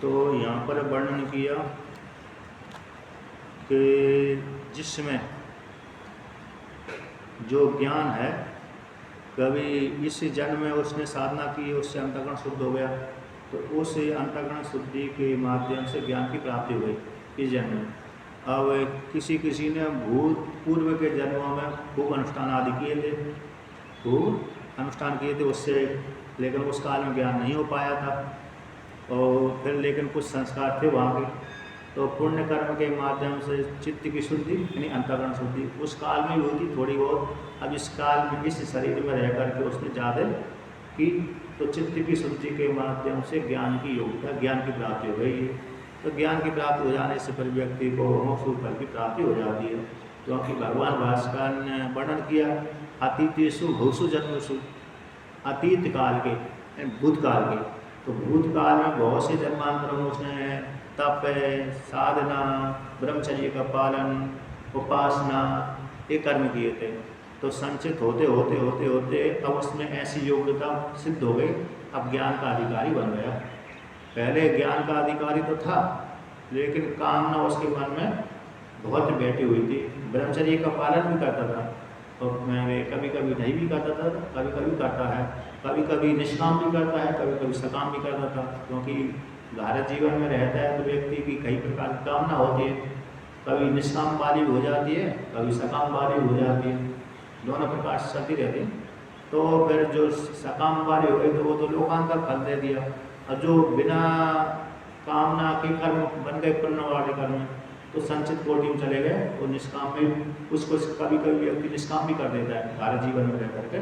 तो यहाँ पर वर्णन किया कि जिसमें जो ज्ञान है, कभी इस जन्म में उसने साधना की, उससे अंतःकरण शुद्ध हो गया, तो उस अंतःकरण शुद्धि के माध्यम से ज्ञान की प्राप्ति हो गई इस जन्म में। अब किसी ने पूर्व के जन्मों में खूब अनुष्ठान आदि किए थे, खूब अनुष्ठान किए थे उससे, लेकिन उस काल में ज्ञान नहीं हो पाया था। और फिर लेकिन कुछ संस्कार थे वहाँ के, तो पुण्य कर्म के माध्यम से चित्त की शुद्धि यानी अंतःकरण शुद्धि उस काल में भी होती थोड़ी बहुत। अब इस काल में इस शरीर में रह करके उसने ज़्यादा की, तो चित्त की शुद्धि के माध्यम से ज्ञान की योग्यता, ज्ञान की प्राप्ति हो गई। तो ज्ञान की प्राप्ति हो जाने से फिर व्यक्ति को मोक्ष फल की प्राप्ति हो जाती है। क्योंकि भगवान भास्कर ने वर्णन किया अतीतेषु बहुषु जन्मसु, अतीत काल के भूतकाल के, तो भूतकाल में बहुत से जन्मांतरों में उसने तप, साधना, ब्रह्मचर्य का पालन, उपासना ये कर्म किए थे। तो संचित होते होते होते होते अब उसमें ऐसी योग्यता सिद्ध हो गई, अब ज्ञान का अधिकारी बन गया। पहले ज्ञान का अधिकारी तो था, लेकिन कामना उसके मन में बहुत बैठी हुई थी। ब्रह्मचर्य का पालन भी करता था, और मैं कभी कभी नहीं भी करता था, कभी कभी करता है, कभी कभी निष्काम भी करता है, कभी कभी सकाम भी करता था। क्योंकि भारत जीवन में रहता है तो व्यक्ति की कई प्रकार की कामना होती है, कभी निष्काम वाली हो जाती है, कभी सकाम वाली हो जाती है, दोनों प्रकार से चलती रहती है। तो फिर जो सकाम वाली हो गई तो वो तो लोकांतर फल दे दिया, और जो बिना कामना के कर्म बन गए पुण्य वाले कर्म, तो संचित कोटि में चले गए। तो निष्काम में उसको कभी कभी व्यक्ति निष्काम भी कर देता है भारत जीवन में रह करके।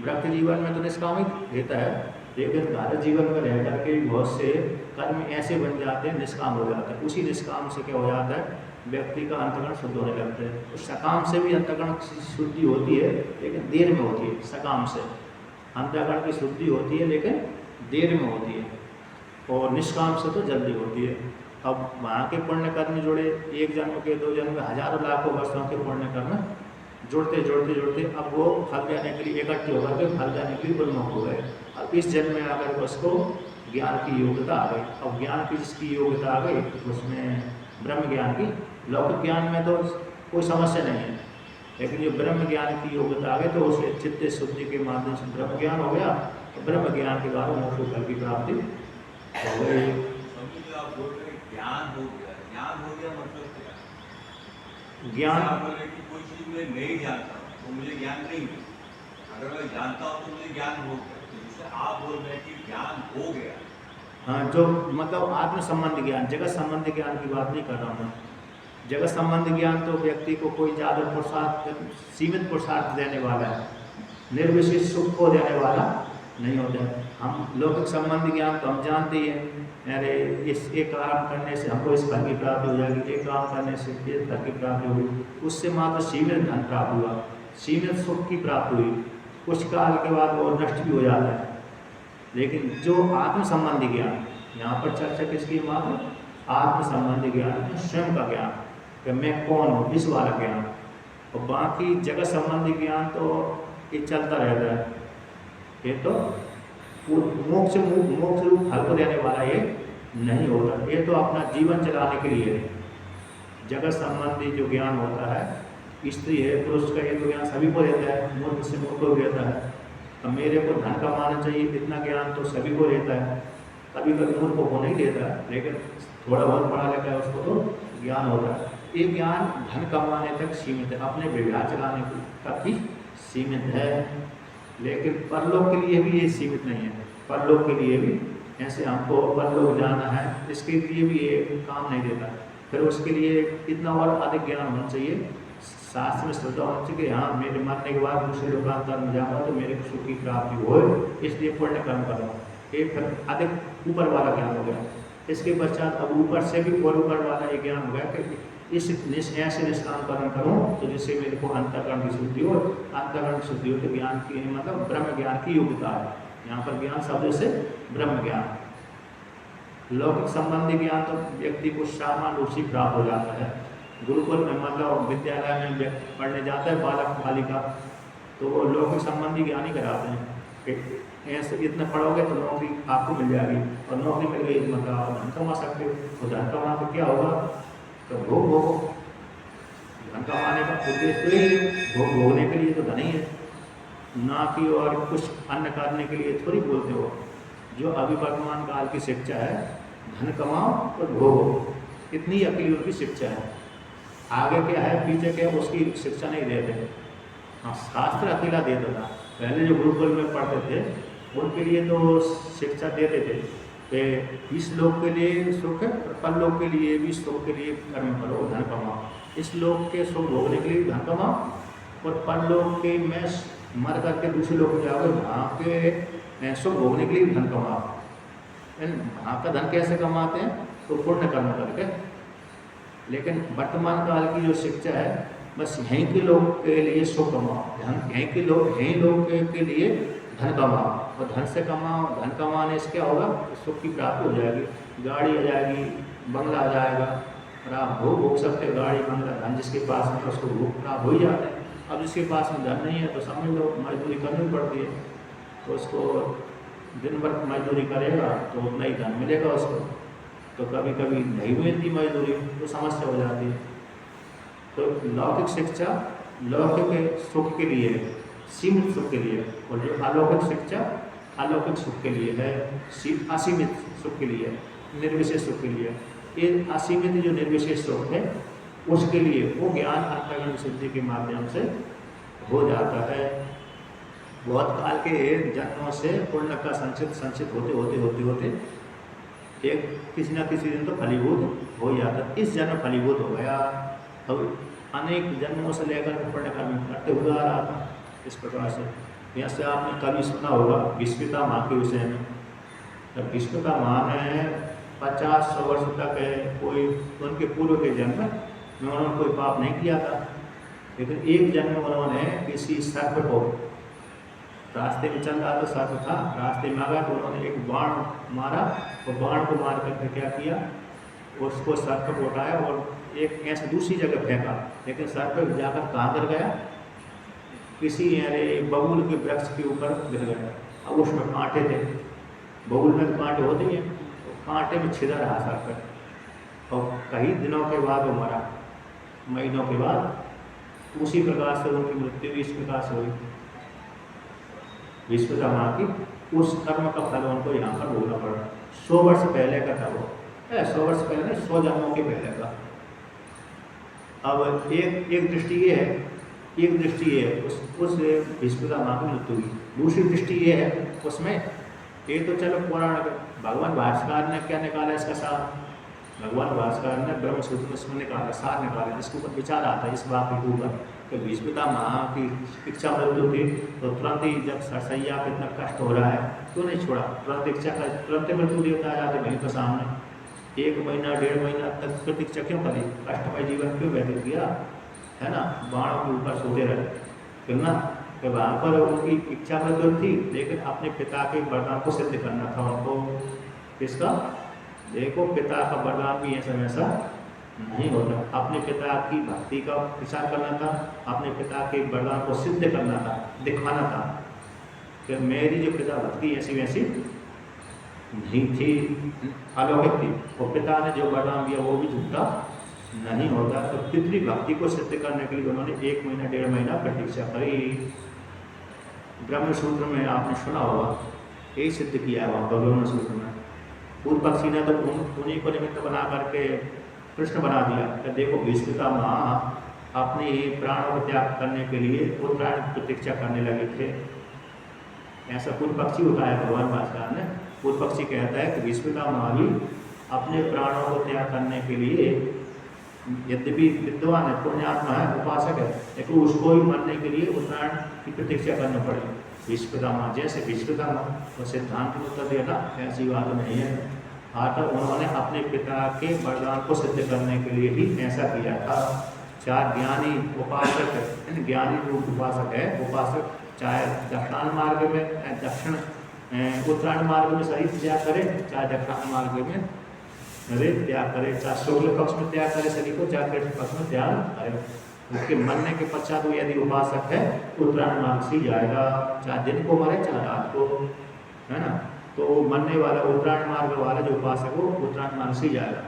व्रत जीवन में तो निष्काम ही देता है, लेकिन भारत जीवन में रह करके बहुत से कर्म ऐसे बन जाते हैं, निष्काम हो जाते हैं। उसी निष्काम से क्या हो जाता है, व्यक्ति का अंतःकरण शुद्ध होने लगता है। तो सकाम से भी अंतःकरण की शुद्धि होती है, लेकिन देर में होती है। सकाम से अंतःकरण की शुद्धि होती है, लेकिन देर में होती है, और निष्काम से तो जल्दी होती है। अब वहाँ के पुण्य कर्म जुड़े, एक जन्म के, दो जन्म के, हजारों लाखों वर्षों के पुण्य कर्म जुड़ते जुड़ते जुड़ते अब वो फल देने के लिए इकट्ठे होकर के फल देने के लिए उन्मुख हो गए। अब इस जन्म में आकर उसको ज्ञान की योग्यता आ गई। अब ज्ञान की जिसकी योग्यता आ गई, उसमें ब्रह्म ज्ञान की, लौकिक ज्ञान में तो कोई समस्या नहीं है, लेकिन जो ब्रह्म ज्ञान की योग्यता आ गई तो उसे चित्त शुद्धि के माध्यम से ब्रह्म ज्ञान हो गया। तो ब्रह्म ज्ञान के द्वारा मोक्ष फल की प्राप्ति हो गई। ज्ञान हो गया मतलब क्या? ज्ञान बोले कि कोई चीज मैं नहीं जानता तो मुझे ज्ञान नहीं है, अगर मैं जानता हूँ तो मुझे ज्ञान हो गया। तो जिससे आप बोल रहे हैं कि ज्ञान हो गया, हाँ, जो मतलब आत्म संबंध ज्ञान, जगत संबंधी ज्ञान की बात नहीं कर रहा हूँ मैं। जगत संबंधी ज्ञान तो व्यक्ति को कोई ज़्यादा पुरुषार्थ, सीमित पुरुषार्थ देने वाला है, निर्विशेष सुख को देने वाला नहीं होता है। हम लौकिक संबंधी ज्ञान तो हम जानते ही हैं, अरे इस एक काम करने से हमको इस फल की प्राप्ति हो जाएगी, एक काम करने से ये फल की प्राप्ति होगी, उससे मात्र सीमित धन प्राप्त हुआ, सीमित सुख की प्राप्ति हुई, कुछ काल के बाद वो नष्ट भी हो जाता है। लेकिन जो आत्म संबंधी ज्ञान, यहाँ पर चर्चा किसकी, मात्र आत्म संबंधी ज्ञान, स्वयं का ज्ञान कि मैं कौन हूँ, इस वाला ज्ञान। और बाकी जगत संबंधी ज्ञान तो ये चलता रहता है, ये तो मोक्ष रूप फल को देने वाला ये नहीं होता, ये तो अपना जीवन चलाने के लिए है। जगत संबंधी जो ज्ञान होता है, स्त्री है पुरुष का, ये तो ज्ञान सभी को रहता है, मूर्ख से मूर्ख को रहता है। अब मेरे को धन कमाना चाहिए, इतना ज्ञान तो सभी को रहता है, कभी कभी मूर्ख को नहीं रहता है, लेकिन थोड़ा बहुत पढ़ा लिखा है उसको तो ज्ञान होता है। ये ज्ञान धन कमाने तक सीमित है, अपने व्यवहार चलाने तक ही सीमित है, लेकिन परलोक के लिए भी ये सीमित नहीं है। परलोक के लिए भी ऐसे हमको परलोक जाना है, इसके लिए भी ये काम नहीं देता। फिर उसके लिए इतना और अधिक ज्ञान होना चाहिए, शास्त्र में श्रद्धा होना चाहिए कि हाँ मेरे मरने के बाद दूसरे लोकांतर में जाऊँगा तो मेरे को सुख की प्राप्ति हो, इसलिए पुण्य कर्म करूँ। ये फिर अधिक ऊपर वाला ज्ञान हो गया। इसके पश्चात अब ऊपर से भी और ऊपर वाला ये ज्ञान हो गया कि इस ऐसे निष्काम कर्म करूँ तो जिससे मेरे को अंतःकरण की शुद्धि हो, अंतःकरण की शुद्धि हो तो ज्ञान की मतलब ब्रह्म ज्ञान की योग्यता है। यहाँ पर ज्ञान शब्द से ब्रह्म ज्ञान। लौकिक संबंधी ज्ञान तो व्यक्ति को सामान्य रूप से प्राप्त हो जाता है। गुरुकुल में मतलब विद्यालय में व्यक्ति पढ़ने जाता है बालक बालिका, तो वो लौकिक संबंधी ज्ञान ही कराते हैं कि ऐसे इतना पढ़ोगे तो नौकरी आपको मिल जाएगी, और नौकरी मिल गई मतलब आप धन कमा सकते हो। तो धन कमा तो क्या होगा, तो भोग भोगो। धन कमाने का उद्देश्य तो यही है, भोग भोगने के लिए तो धन ही है, ना कि और कुछ अन्य करने के लिए थोड़ी बोलते हो। जो अभी वर्तमान काल की शिक्षा है, धन कमाओ और भोगो, इतनी अकेली उनकी शिक्षा है। आगे क्या है पीछे क्या है उसकी शिक्षा नहीं देते। हाँ, शास्त्र अकेला देता था। पहले जो गुरुकुल में पढ़ते थे उनके लिए तो शिक्षा देते थे कि इस लोक के लिए सुख है, परलोक के लिए भी सुख के लिए कर्म करो, धन कमाओ। इस लोक के सुख भोगने के लिए धन कमाओ, और परलोक के में मर करके दूसरे लोग जाओगे, वहाँ के सुख भोगने के लिए धन कमाओ। वहाँ का धन कैसे कमाते हैं, तो पुण्य कर्म करके। लेकिन वर्तमान काल की जो शिक्षा है, बस यहीं के लोग के लिए सुख कमाओ, यहीं के लोग यहीं लोग के लिए धन कमाओ, और धन से कमाओ, धन कमाने से क्या होगा, सुख की प्राप्ति हो जाएगी, गाड़ी आ जाएगी, बंगला आ जाएगा, और आप भोग भोग सकते हो गाड़ी बंगला। धन जिसके पास में उसको भोग प्राप्त हो ही जाते हैं। अब जिसके पास में धन नहीं है तो समझ लो मजदूरी करनी पड़ती है, तो उसको दिन भर मजदूरी करेगा तो उतना ही धन मिलेगा उसको। तो कभी कभी नहीं मिलती मजदूरी तो समस्या हो जाती है। तो लौकिक शिक्षा लौकिक सुख के लिए, सीमित सुख के लिए, और जो अलौकिक शिक्षा अलौकिक सुख के लिए है, असीमित सुख के लिए, निर्विशेष सुख के लिए। ये असीमित जो निर्विशेष सुख है उसके लिए वो ज्ञान अंतर्गण सिद्धि के माध्यम से हो जाता है। बहुत काल के जन्मों से पुण्य का संचित होते होते होते होते एक किसी न किसी दिन तो फलीभूत हो जाता है। इस जन्म फलीभूत हो गया, अब अनेक जन्मों से लेकर पुण्य कर्म करते हुए आ रहा था इस प्रकार से। यहाँ से आपने कभी सुना होगा विस्मिता माँ के विषय में। जब विस्मिता माँ ने 50-100 वर्ष तक कोई उनके पूर्व के जन्म में उन्होंने कोई पाप नहीं किया था, लेकिन एक जन्म में उन्होंने किसी सर्प को, रास्ते में चल रहा था सर्प था, रास्ते में आ गया तो उन्होंने एक बाण मारा, और बाण को मार करके क्या किया, उसको सर्प को उठाया और एक ऐसे दूसरी जगह फेंका, लेकिन सर्प जाकर कहाँ गिर गया, किसी बबूल के वृक्ष के ऊपर गिर गया। अब उसमें कांटे थे, बबूल में तो कांटे होते हैं, तो कांटे में छिदा रहा सर्प, और कई दिनों के बाद वो मरा, महीनों के बाद। उसी प्रकार से उनकी मृत्यु इस प्रकार से हुई विस्मिता माँ की। उस कर्म का फल उनको यहाँ पर भोगना पड़ा। 100 वर्ष पहले का था वो, 100 वर्ष पहले नहीं, 100 जन्मों के पहले का। अब एक दृष्टि ये है, एक दृष्टि ये है उस विस्मिता माँ की मृत्यु हुई। दूसरी दृष्टि ये है उसमें, ये तो चलो पुराण, भगवान भास्कर ने क्या निकाला इसका सार, भगवान भास्कर ने ब्रह्म सूत्र इसमें निकाला, सार निकाला, जिसके ऊपर विचार आता है इस बात के ऊपर कि विस्मिता माँ की इच्छा मृत्यु थी, तो तुरंत ही जब सरसैया पे इतना कष्ट हो रहा है क्यों नहीं छोड़ा, तुरंत इच्छा का तुरंत मृत्यु देवता आ जाते वहीं पर सामने। 1 महीना 1.5 महीना तक प्रतीक्षा क्यों करी, कष्टमय जीवन क्यों व्यतीत किया, है ना, बाणों के ऊपर सोते रहे, फिर ना कि वहाँ पर उनकी इच्छा मृत्यु थी, लेकिन अपने पिता के वरदान को सिद्ध करना था उनको। किसका, देखो पिता का वरदान भी ऐसा वैसा नहीं होता, अपने पिता की भक्ति का विचार करना था, अपने पिता के वरदान को सिद्ध करना था, दिखाना था कि मेरी जो पिता भक्ति ऐसी वैसी नहीं थी, अलौकिक थी, और पिता ने जो वरदान दिया वो भी झूठा नहीं होता। तो पितृ भक्ति को सिद्ध करने के लिए उन्होंने 1 महीना 1.5 महीना प्रतीक्षा करी। ब्रह्म सूत्र में आपने सुना होगा, यही सिद्ध किया है वहाँ ब्रह्म सूत्र में। पूर्व पक्षी ने तो उन्हीं को निमित्त बना करके कृष्ण बना दिया कि देखो विस्मिता माँ अपने प्राणों को त्याग करने के लिए उत्तरायण की प्रतीक्षा करने लगे थे। ऐसा पूर्व पक्षी उठाया भगवान भास्कर ने। पूर्व पक्षी कहता है कि विस्मिता माँ भी अपने प्राणों को त्याग करने के लिए, यद्यपि विद्वान है, पुण्यात्मा है, उपासक है, लेकिन उसको ही मरने के लिए उत्तरायण की प्रतीक्षा करनी पड़ी। विस्मिता माँ जैसे विस्मिता माँ तो सिद्धांत में उत्तर दिया ना, ऐसी बात नहीं है। तो उन्होंने अपने पिता के वरदान को सिद्ध करने के लिए ही ऐसा किया था। 4 ज्ञानी उपासक, ज्ञानी रूप उपासक है, उपासक चाहे दक्षिणायन मार्ग में, दक्षिण उत्तरायण मार्ग में शरीर त्याग करे, चाहे दक्षिणायन मार्ग में शरीर त्याग करे, चाहे शुक्ल पक्ष में त्याग करे शरीर को, चाहे कृष्ण पक्ष में त्याग करे। उसके मरने के पश्चात वो यदि उपासक है उत्तरायण मार्ग से जाएगा, चाहे दिन को मरे चाहे रात को, है ना। तो मरने वाला उत्तरायण मार्ग वाला जो उपासक हो उत्तरायण मार्ग से जाएगा,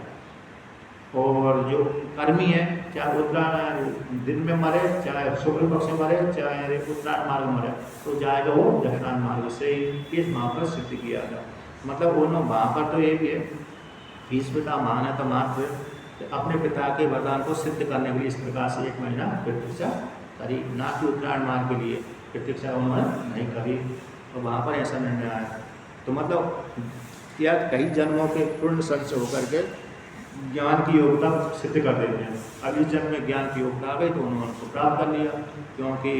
और जो कर्मी है चाहे उत्तरायण दिन में मरे चाहे शुक्ल पक्ष में मरे चाहे उत्तरायण मार्ग में मरे तो जाएगा वो दक्षिणायन मार्ग से। इस वहाँ पर सिद्ध किया था। मतलब उन्होंने वहाँ पर तो ये भी है, इस पिता महान है तो मात्र अपने पिता के वरदान को सिद्ध करने के लिए इस प्रकार से 1 महीना प्रतीक्षा करी, ना कि उत्तरायण मार्ग के लिए प्रतीक्षा उन्होंने नहीं करी। तो वहाँ पर ऐसा निर्णय आया। तो मतलब क्या कई जन्मों के पूर्ण संचय होकर के ज्ञान की योग्यता सिद्ध कर देते हैं। अब इस जन्म में ज्ञान की योग्यता आ गई तो उन्होंने उसको प्राप्त कर लिया, क्योंकि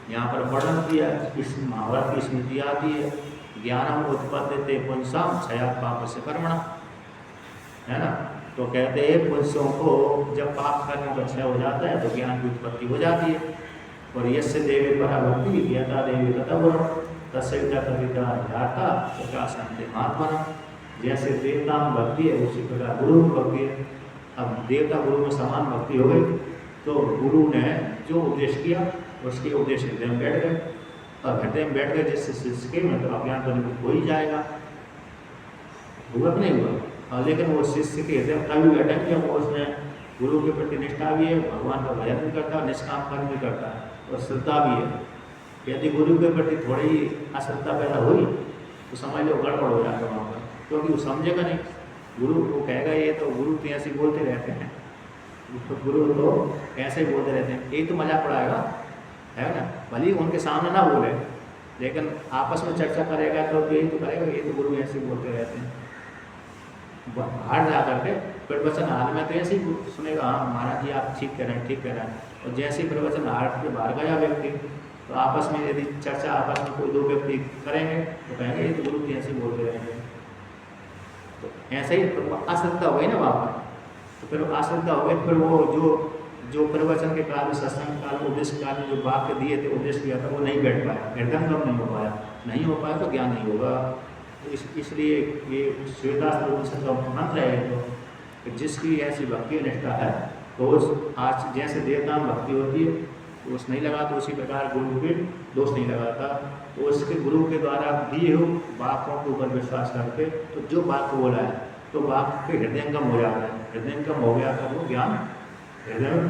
यहाँ पर वर्णन किया, इस महाभारत की स्मृति आती है, ज्ञानम उत्पद्यते पुंसाम क्षयात् पापस्य कर्मणा, है ना। तो कहते हैं पुरुषों को जब पाप कर्मों का क्षय हो जाता है तो ज्ञान की उत्पत्ति हो जाती है। और यस्य देवे पराभक्ति ज्ञाता देवी तथा तस्वीर कविता ध्याता प्रकाशंते महात्मा। जैसे देवता में भक्ति है उसी प्रकार गुरु में भक्ति है। अब देवता गुरु में समान भक्ति हो गई तो गुरु ने जो उपदेश किया उसके उपदेश हृदय में बैठ गए, और हृदय में बैठ गए जिससे शिष्य के मतलब अज्ञान तो निवृत्त हो ही जाएगा। हुआ कि नहीं हुआ? लेकिन वो शिष्य के हृदय में कभी बैठा कि वो उसने गुरु के प्रति निष्ठा भी है, भगवान का भजन भी करता है, निष्काम कर्म भी करता है और श्रद्धा भी है। यदि गुरु के प्रति थोड़ी ही अश्रद्धा पैदा हुई तो समझ लो गड़बड़ हो जाएगा वहाँ पर, क्योंकि वो समझेगा नहीं। गुरु को कहेगा ये तो गुरु तो ऐसे बोलते रहते हैं, तो गुरु तो ऐसे ही बोलते रहते हैं, यही तो मजाक उड़ाएगा, है ना। भले ही उनके सामने ना बोले लेकिन आपस में चर्चा करेगा तो यही तो करेगा, ये तो गुरु ऐसे बोलते रहते हैं। बाहर जा करके प्रवचन हाल में तो ऐसे ही सुनेगा, हाँ महाराज जी आप ठीक कह रहे हैं, ठीक कह रहे हैं। और जैसे ही प्रवचन हाल के बाहर गया व्यक्ति तो आपस में यदि चर्चा आपस में कोई 2 व्यक्ति करेंगे तो कहेंगे ये तो गुरु जी ऐसे बोलते रहेंगे। तो ऐसे ही अश्रद्धा हो गई ना वहाँ पर, तो फिर अश्रद्धा हो गई, फिर वो जो प्रवचन के काल में सत्संग काल में उपदेश काल में जो वाक्य दिए थे उपदेश किया था वो नहीं बैठ पाया, हृदयंगम नहीं हो पाया, नहीं हो पाया तो ज्ञान नहीं होगा। तो इसलिए ये श्वेतास्त्र का मंत्र है तो कि जिसकी ऐसी भक्ति निष्ठा है तो उस आज जैसे देवता में भक्ति होती है दोष नहीं लगा, तो उसी प्रकार गुरु के दोष नहीं लगाता। तो उसके गुरु के द्वारा दिए हो वाक्यों के ऊपर विश्वास करके तो जो वाक्य बोला है तो वाक्य के हृदयंगम हो जाता है, हृदयंगम हो गया तो वो ज्ञान हृदय में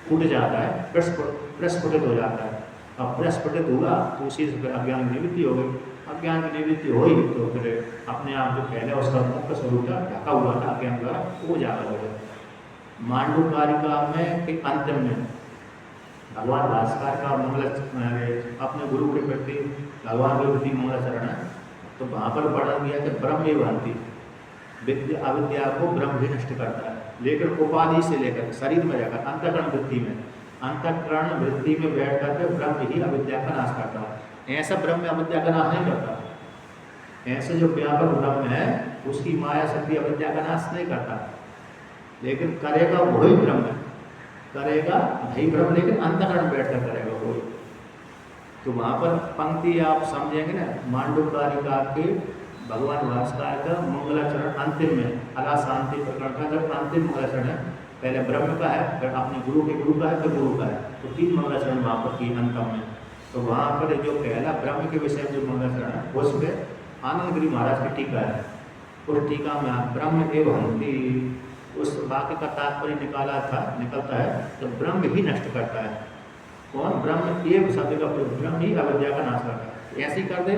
फूट जाता है, प्रस्फुटित हो जाता है। अब प्रस्फुटित हुआ तो उसी से फिर अज्ञान की निवृत्ति हो गई। अज्ञान की निवृत्ति हुई तो फिर अपने आप जो पहले उसका मुख्य स्वरूप था ढका हुआ था अज्ञान द्वारा वो जाकर हो गया। मांडूकारिका में के अंतिम में भगवान भास्कर का मंगल अपने गुरु के प्रति भगवान के प्रति मंगलाचरण है, तो वहाँ पर वर्णन किया कि ब्रह्म ही भांति विद्या अविद्या को ब्रह्म भी नष्ट करता है, लेकिन उपाधि से लेकर शरीर में जाकर अंतःकरण वृत्ति में, अंतःकरण वृत्ति में बैठ करके ब्रह्म ही अविद्या का नाश करता है। ऐसा ब्रह्म अविद्या का नाश नहीं करता, ऐसे जो व्यापक ब्रह्म है उसकी माया शक्ति अविद्या का नाश नहीं करता, लेकिन करेगा वही ब्रह्म, करेगा वही ब्रह्म, लेकिन अंतःकरण बैठ कर करेगा वही। तो वहाँ पर पंक्ति आप समझेंगे ना, मांडूकारिका के भगवान भास्कर का मंगलाचरण अंतिम में अला शांति प्रकरण का जब अंतिम मंगलाचरण है, पहले ब्रह्म का है, फिर अपने गुरु के गुरु का है, फिर गुरु का है, तो 3 मंगलाचरण वहाँ पर की अंतम में। तो वहाँ पर जो पहला ब्रह्म के विषय में जो मंगलाचरण है उसमें आनंद गिरी महाराज की टीका है, उस टीका में ब्रह्म एवं हंति उस वाक्य का तात्पर्य निकलता है तो ब्रह्म ही नष्ट करता है। कौन? ब्रह्म एवं शब्द का ब्रह्म ही अविद्या का नाश करता है। ऐसे ही कर दे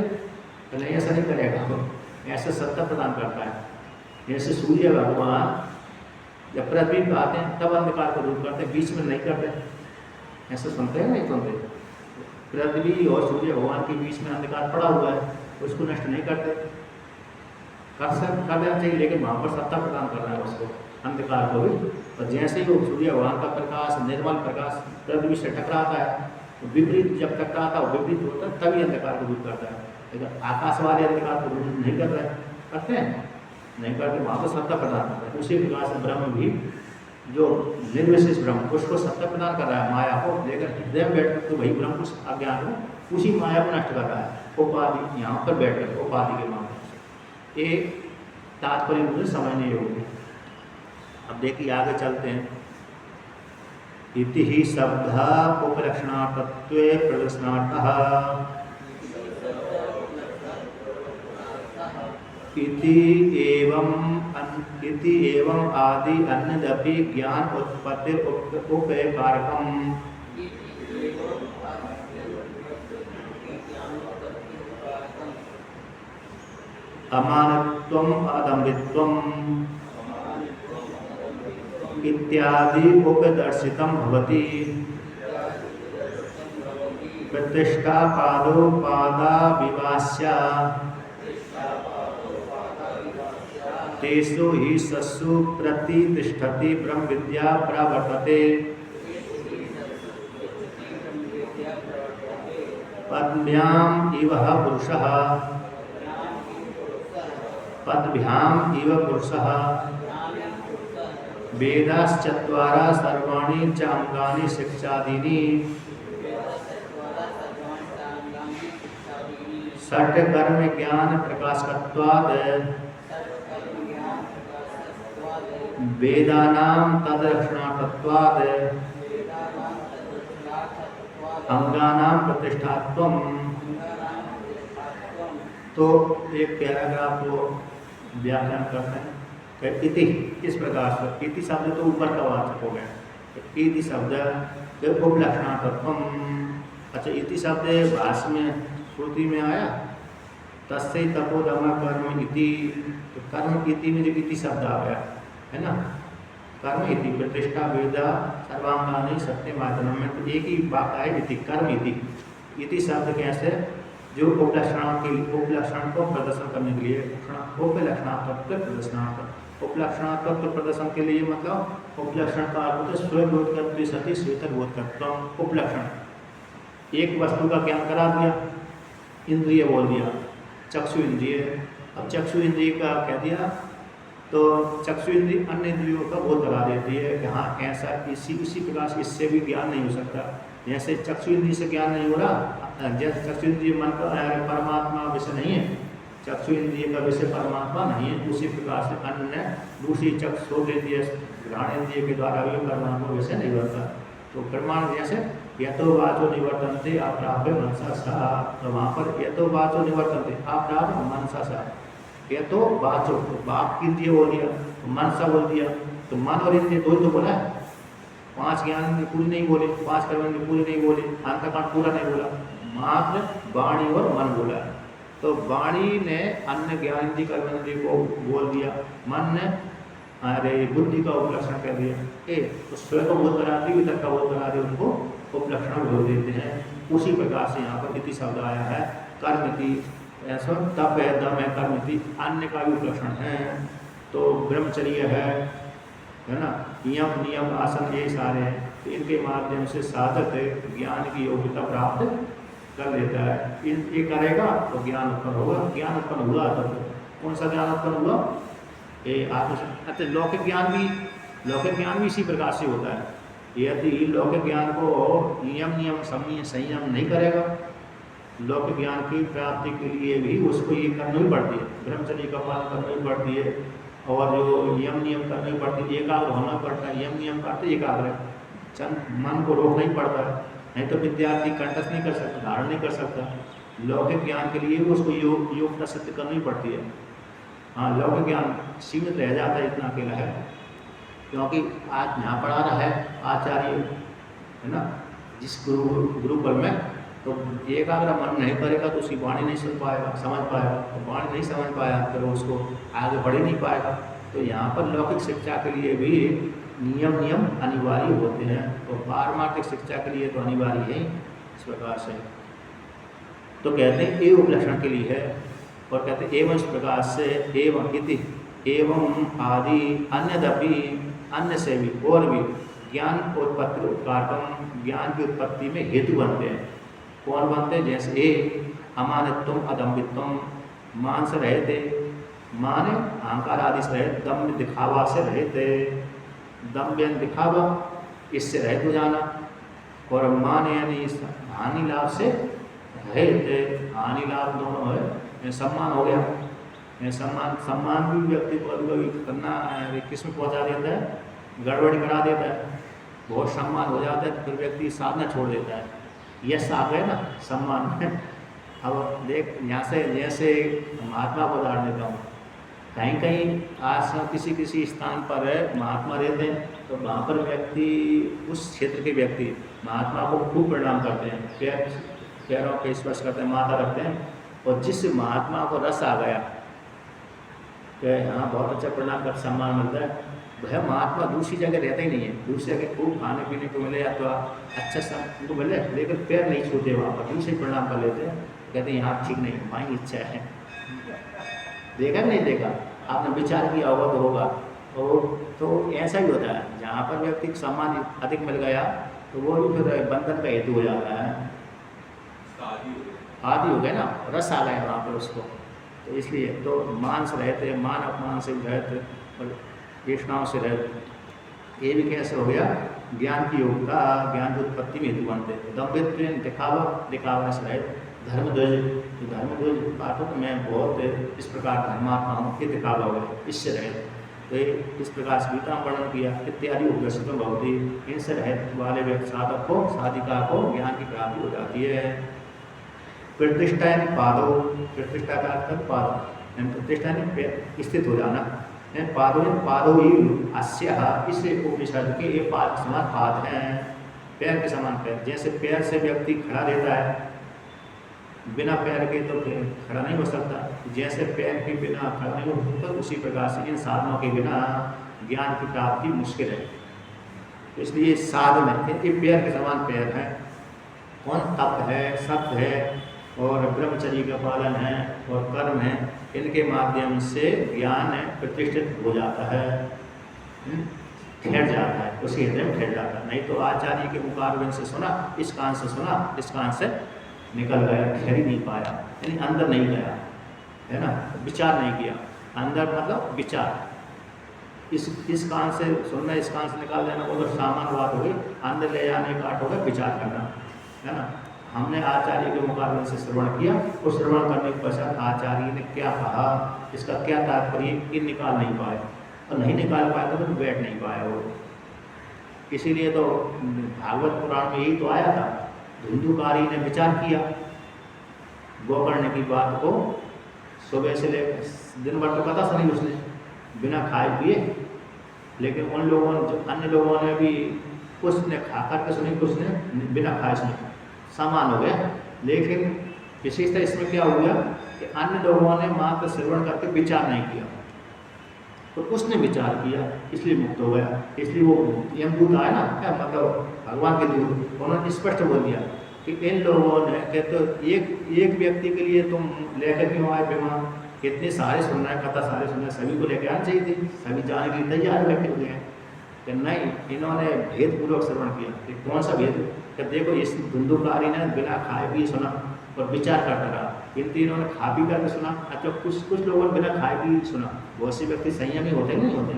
तो नहीं, ऐसा नहीं करेगा, ऐसे सत्ता प्रदान करता है। जैसे सूर्य भगवान जब पृथ्वी पर आते हैं तब अंधकार को दूर करते हैं, बीच में नहीं करते। ऐसे सुनते हैं नहीं सुनते? पृथ्वी और सूर्य भगवान के बीच में अंधकार पड़ा हुआ है, उसको नष्ट नहीं करते। कर देना चाहिए, लेकिन वहाँ पर सत्ता प्रदान करना है उसको, अंधकार को भी। और जैसे ही वो सूर्य भगवान का प्रकाश, निर्मल प्रकाश पृथ्वी से टकराता है तो विपरीत जब टकराता है विपरीत होता है तभी अंधकार को दूर करता है। लेकिन आकाश वाले अंधकार को दूर नहीं कर रहे, करते हैं नहीं करते, वहाँ पर सत्ता प्रदान करता है। उसी प्रकार से ब्रह्म भी जो निर्विशेष ब्रह्म उसको सत्ता प्रदान कर रहा है माया को, लेकर हृदय में बैठ कर तो वही ब्रह्म उस अज्ञान को उसी माया को नष्ट कर रहा है, उपाधि यहाँ पर बैठ कर उपाधि के माध्यम से। एक तात्पर्य मुझे समझने योग्य। अब देखिए आगे चलते हैं। इति ही शब्दः उपलक्षणार्थत्वे प्रदर्शनार्थः इति एवं आदि अन्यदपि ज्ञान उत्पत्ति उपकारकम् अमानत्वम् अदम्भित्वम् इत्यादि उपदर्शितं भवति। प्रतिष्ठापादोपादाविवास्य तेषु हि सस्सु प्रतिष्ठति ब्रह्म विद्या प्रवर्तते। पद्भ्याम् इव पुरुषः पद्भ्याम् इव पुरुषः वेदाश्चत्वारः सर्वाणि च अंगानि शिक्षादीनि षट् कर्म ज्ञान प्रकाशकत्वात् वेदानां तदलक्षणार्थत्वात् अंगानां प्रतिष्ठात्वम्। तो एक पैराग्राफ को व्याख्यान करते हैं कि इति इस प्रकार से, इति शब्द तो ऊपर का वाचक हो गया, इति शब्द उपलक्षणार्थत्वम्। अच्छा, इति शब्द भाष्य में श्रुति में आया तस्य तपोदम कर्म इति, तो कर्म इति में जो इति शब्द आ गया है ना, कर्म इति प्रतिष्ठा वेदा सर्वांगानि सत्यमाचरणम में, तो एक ही बात है इति, कर्म इति शब्द कैसे जो उपलक्षण को प्रदर्शन करने के लिए, उपलक्षणात्मक प्रदर्शनार्थ, उपलक्षणात्मक प्रदर्शन के लिए मतलब उपलक्षण का अर्थ है स्वबोधकत्व सति श्वेतबोधकत्व। उपलक्षण एक वस्तु का ज्ञान करा दिया, इंद्रिय बोल दिया, चक्षु इंद्रिय। अब चक्षु इंद्रिय का कह दिया तो चक्षु इंद्रिय अन्य इंद्रियों का बोध करा देती है कि हाँ ऐसा, इसी प्रकार से इससे भी ज्ञान नहीं हो सकता। जैसे चक्षु इंद्रिय से ज्ञान नहीं हो रहा, जैसे चक्षु इंद्रिय मन का परमात्मा विषय नहीं है, चक्षु इंद्रिय का विषय परमात्मा नहीं है, उसी प्रकार से अन्य दूसरी चक्षु इंद्रिय घ्राण इंद्रिय के द्वारा भी परमात्मा विषय नहीं बनता। तो प्रमाण जैसे यतो वाचो निवर्तन्ते अप्राप्य मनसा सा, तो वहाँ पर यतो वाचो निवर्तन्ते अप्राप्य मनसा सा, यतो वाचो तो बाप इंद्रिय बोल दिया, तो मनसा बोल दिया, तो मन और इंद्रिय दो ही तो बोला है, 5 ज्ञान इंद्रिय पूरी नहीं बोले, 5 कर्म इंद्रिय पूरी नहीं बोले, अंतःकरण पूरा नहीं बोला, मात्र वाणी और मन बोला। तो वाणी ने अन्य ज्ञान इंद्रिय कर्म इंद्रिय को बोल दिया, मन ने अरे बुद्धि का उपलक्षण कर दिया, तो स्वयं को बोध करा दी, इतर का बोध करा दी, उनको उपलक्षण बोल देते हैं। उसी प्रकार से यहाँ पर इति शब्द आया है। कर्म इति ऐसा तप है, दम है, कर्म इति अन्य का भी उपलक्षण है। तो ब्रह्मचर्य है ना, नियम आसन ये सारे हैं, तो इनके माध्यम से साधक ज्ञान की योग्यता प्राप्त कर लेता है। ये करेगा तो ज्ञान उत्पन्न होगा, ज्ञान उत्पन्न हुआ तो कौन सा ज्ञान उत्पन्न हुआ? अच्छा, लौकिक ज्ञान भी इसी प्रकार से होता है। यदि लौकिक ज्ञान को नियम संयम नहीं करेगा, लौकिक ज्ञान की प्राप्ति के लिए भी उसको ये करनी पड़ती है, ब्रह्मचर्य का पालन करनी पड़ती है, और जो नियम करनी पड़ती है, एकाग्र होना पड़ता है, नियम करते एकाग्र, चंद मन को रोकना ही पड़ता है, नहीं तो विद्यार्थी कंठस्थ नहीं कर सकता, धारण नहीं कर सकता। लौकिक ज्ञान के लिए उसको योग्यता सिद्ध करनी पड़ती है। हाँ, लौकिक ज्ञान सीमित रह जाता है, इतना अकेला है, क्योंकि आज यहाँ पढ़ा रहा है आचार्य है ना, जिस गुरुकुल में, तो एकाग्र मन नहीं करेगा तो उसकी वाणी नहीं सुन पाएगा, समझ पाएगा, तो वाणी नहीं समझ पाया तो उसको आगे बढ़ ही नहीं पाएगा। तो यहाँ पर लौकिक शिक्षा के लिए भी नियम अनिवार्य होते हैं, तो पारमार्थिक शिक्षा के लिए तो अनिवार्य है इस प्रकार से। तो कहते हैं ये उपलक्षण के लिए है, और कहते हैं एवं इस प्रकार से एवं इति एवं आदि अन्यदपि, अन्य से भी और भी ज्ञान उत्पत्ति उपकारकम, ज्ञान की उत्पत्ति में हेतु बनते हैं। कौन बनते हैं? जैसे अमानित्वम अदम्भित्वम, मान से रहते, माने अहंकार आदि से रहे, दम दिखावा से रहते, दम यानी दिखावा, इससे रहित हो जाना, और मान यानी हानि लाभ से रहते, हानि लाभ दोनों है। सम्मान हो गया, सम्मान भी व्यक्ति को कभी करना किस में पहुँचा देता है, गड़बड़ी करा देता है। बहुत सम्मान हो जाता है तो फिर व्यक्ति साधना छोड़ देता है। यश आ गए ना सम्मान अब देख यहाँ से जैसे महात्मा को उदाहरण देता हूँ, कहीं कहीं आज किसी किसी स्थान पर महात्मा रहते हैं तो वहाँ पर व्यक्ति उस क्षेत्र के व्यक्ति महात्मा को खूब प्रणाम करते हैं, पैरों पे स्पर्श करते हैं, माथा रखते हैं। और जिस महात्मा को रस आ गया कि हाँ बहुत अच्छा प्रणाम कर सम्मान मिलता है, वह महात्मा दूसरी जगह रहता ही नहीं है। दूसरी जगह खूब खाने पीने को मिले या तो अच्छा सब उनको मिले, लेकिन पैर नहीं छूते, वहाँ पर दूसरे प्रणाम कर लेते हैं, कहते हैं यहाँ ठीक नहीं, हमारी इच्छा है। देखा नहीं देखा, आपने विचार किया होगा तो होगा। तो ऐसा ही होता है, जहाँ पर व्यक्ति को सम्मान अधिक मिल गया तो वो भी फिर बंधन का हेतु हो जाता है, आदि हो गया ना, रस आ गया वहाँ पर उसको। तो इसलिए तो मान से रहते, मान अपमान से रहते और वेशनाओं से रहते। ये भी कैसे हो गया, ज्ञान की योग्यता, ज्ञान की उत्पत्ति में हेतु बनते। दम्भित्व दिखावा से रहे, धर्मध्वज पाठक तो मैं बहुत इस प्रकार धर्मात्मा हूँ, ये दिखावा हो गया, इससे रहे। तो इस प्रकार से गीता में वर्णन किया इत्यादि उपलक्षित भवती, इनसे रहित वाले व्यक्ति साधक को, साधिका को ज्ञान की प्राप्ति हो जाती है। प्रतिष्ठा यानी पादो, प्रतिष्ठा का अर्थ पाद, प्रतिष्ठा यानी स्थित हो जाना, पादो ही अस्य, इस उपनिषद के ये पाद समान पाद हैं, पैर के समान पैर। जैसे पैर से व्यक्ति खड़ा रहता है, बिना पैर के तो खड़ा नहीं हो सकता, जैसे पैर के बिना खड़ा नहीं हो सकता, उसी प्रकार से इन साधनों के बिना ज्ञान की प्राप्ति मुश्किल है। इसलिए साधन है, ये पैर के समान पैर है। कौन तप है, सत्य है और ब्रह्मचर्य का पालन है और कर्म है, इनके माध्यम से ज्ञान प्रतिष्ठित हो जाता है, ठहर जाता है, उसी हृदय में ठहर जाता है। नहीं तो आचार्य के मुखारबिंद से सुना, इस कान से सुना, इस कान से निकल गया, ठहर ही नहीं पाया, यानी अंदर नहीं गया, है ना, विचार नहीं किया। अंदर मतलब विचार, इस कान से सुनना, इस कान से निकाल देना, वो तो सामान्य बात हो गई। अंदर ले जाने का अर्थ होगा विचार करना, है ना। हमने आचार्य के मुकाबले से श्रवण किया, और श्रवण करने के पश्चात आचार्य ने क्या कहा, इसका क्या तात्पर्य, ये निकाल नहीं पाए, और नहीं निकाल पाया तो बैठ नहीं पाया वो। इसीलिए तो भागवत पुराण में यही तो आया था, धुंधुकारी ने विचार किया गोकर्ण की बात को, सुबह से लेकर दिन भर तो कथा सुनी उसने बिना खाए पिए, लेकिन उन लोगों ने, अन्य लोगों ने भी कुछ ने खा करके सुनी, कुछ ने बिना खाए सुनी, समान हो गया। लेकिन विशेषता इसमें क्या हो गया कि अन्य लोगों ने मात्र श्रवण करके विचार नहीं किया, तो उसने विचार किया, इसलिए मुक्त हो गया। इसलिए वो यमदूत आया ना, क्या मतलब भगवान के दूत, उन्होंने स्पष्ट बोल दिया कि इन लोगों ने कहते एक व्यक्ति के लिए तुम लेकर क्यों आए विमान, कितने सारे सुनना है, कथा सारे सुनना है, सभी को लेकर आना चाहिए थी, सभी जाने के लिए तैयार बैठे हुए हैं। कि नहीं, इन्होंने भेदपूर्वक श्रवण किया। कि कौन सा भेद, कि देखो इस धुंधुकारी ने बिना खाए पिए सुना और विचार करता रहा, किंतु इन्होंने खा पी करके सुना। अच्छा, कुछ लोगों ने बिना खाए पी सुना, बहुत से व्यक्ति संयमी होते नहीं होते,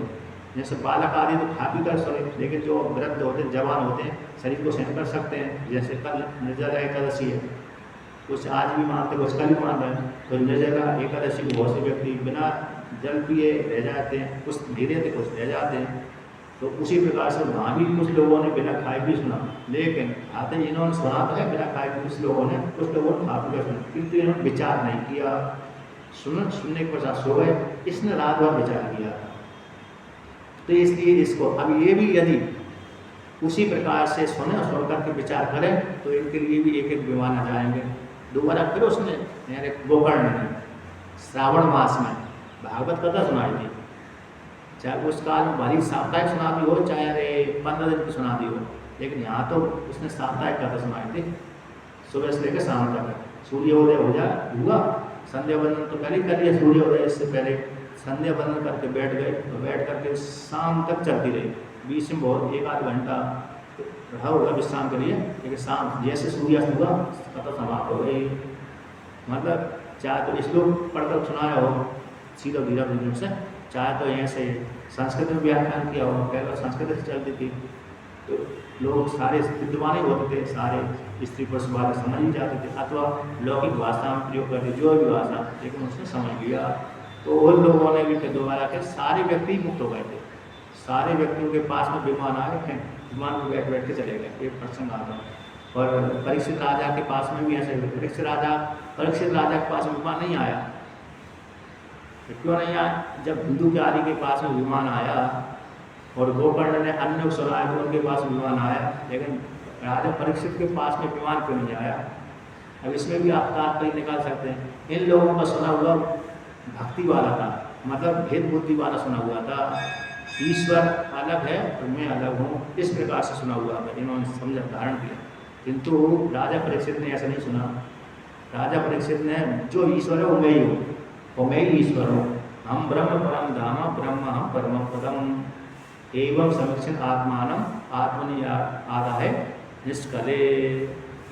जैसे बालक आदि तो खा पी कर सुने, लेकिन जो वृद्ध होते हैं, जवान होते हैं, शरीर को सहन कर सकते हैं। जैसे कल निर्जला एकादशी है, कुछ आज भी मानते, कुछ कल भी मान रहे हैं, तो निर्जला एकादशी को बहुत से व्यक्ति बिना जल पिए रह जाते हैं, कुछ धीरे थे, कुछ रह जाते हैं। तो उसी प्रकार से वहाँ भी कुछ लोगों ने बिना खाए भी सुना, लेकिन आते इन्होंने सुना तो है बिना खाए भी, कुछ लोगों ने खा पी कर सुना, किंतु इन्होंने विचार नहीं किया। सुनने के पश्चात सो गए, इसने रात भर विचार किया। तो इसलिए इसको अब ये भी यदि उसी प्रकार से सुने और सुन करके विचार करें तो इनके लिए भी एक एक विमान आ जाएंगे। दोबारा फिर उसने यानी गोकर्ण ने श्रावण मास में भागवत कथा सुनाई थी, चाहे उस काल में भली साप्ताहिक सुना दी हो, चाहे 15 दिन की सुना दी हो, लेकिन यहाँ तो उसने साप्ताहिक कथा सुनाई थी, सुबह से लेकर शाम तक। सूर्योदय हुआ, संध्या बंदन तो पहले कर लिया, सूर्योदय इससे पहले संध्या बंदन करके बैठ गए, तो बैठ करके शाम तक चलती रही। बीच में बहुत 1-8 घंटा रहा होगा विश्राम के लिए, लेकिन शाम जैसे सूर्यास्त हुआ कथा समाप्त हो गई। मतलब चाहे तो श्लोक पढ़कर सुनाया हो सीधा धीरा धीरे से, चाहे तो यहाँ से संस्कृत में व्याख्यान किया हो, पहले संस्कृत से चलती थी, तो लोग सारे विद्वान ही होते थे, सारे स्त्री पुरुष बात समझ ही जाते थे, अथवा लौकिक भाषा में प्रयोग करते, जो भी भाषा, लेकिन उसने समझ लिया। तो उन लोगों ने भी दोबारा के सारे व्यक्ति मुक्त हो गए थे। सारे व्यक्तियों के पास में विमान आए थे, विमान में बैठ बैठ के चले गए, ये प्रसंग आ रहा है। और परीक्षित राजा के पास में भी ऐसे हुए। परीक्षित राजा के पास में विमान नहीं आया। तो क्यों नहीं आया? जब हिंदू के आदि के पास में विमान आया और गोकर्ण ने अन्य को सुनाया तो उनके पास विमान आया, लेकिन राजा परीक्षित के पास में विमान क्यों नहीं आया? अब इसमें भी आप तात्पर्य निकाल सकते हैं। इन लोगों का सुना हुआ भक्ति वाला था, मतलब भेद बुद्धि वाला सुना हुआ था। ईश्वर अलग है और मैं अलग हूँ, इस प्रकार से सुना हुआ था, इन्होंने समझा धारण किया। किंतु राजा परीक्षित ने ऐसा नहीं सुना। राजा परीक्षित ने जो ईश्वर है वो मैं ही हूँ, वो मैं ही ईश्वर हूँ। हम ब्रह्म परम धाम ब्रह्म हम परम पदम एवं समीक्षण आत्मानम आत्मनि आधा है निष्कले।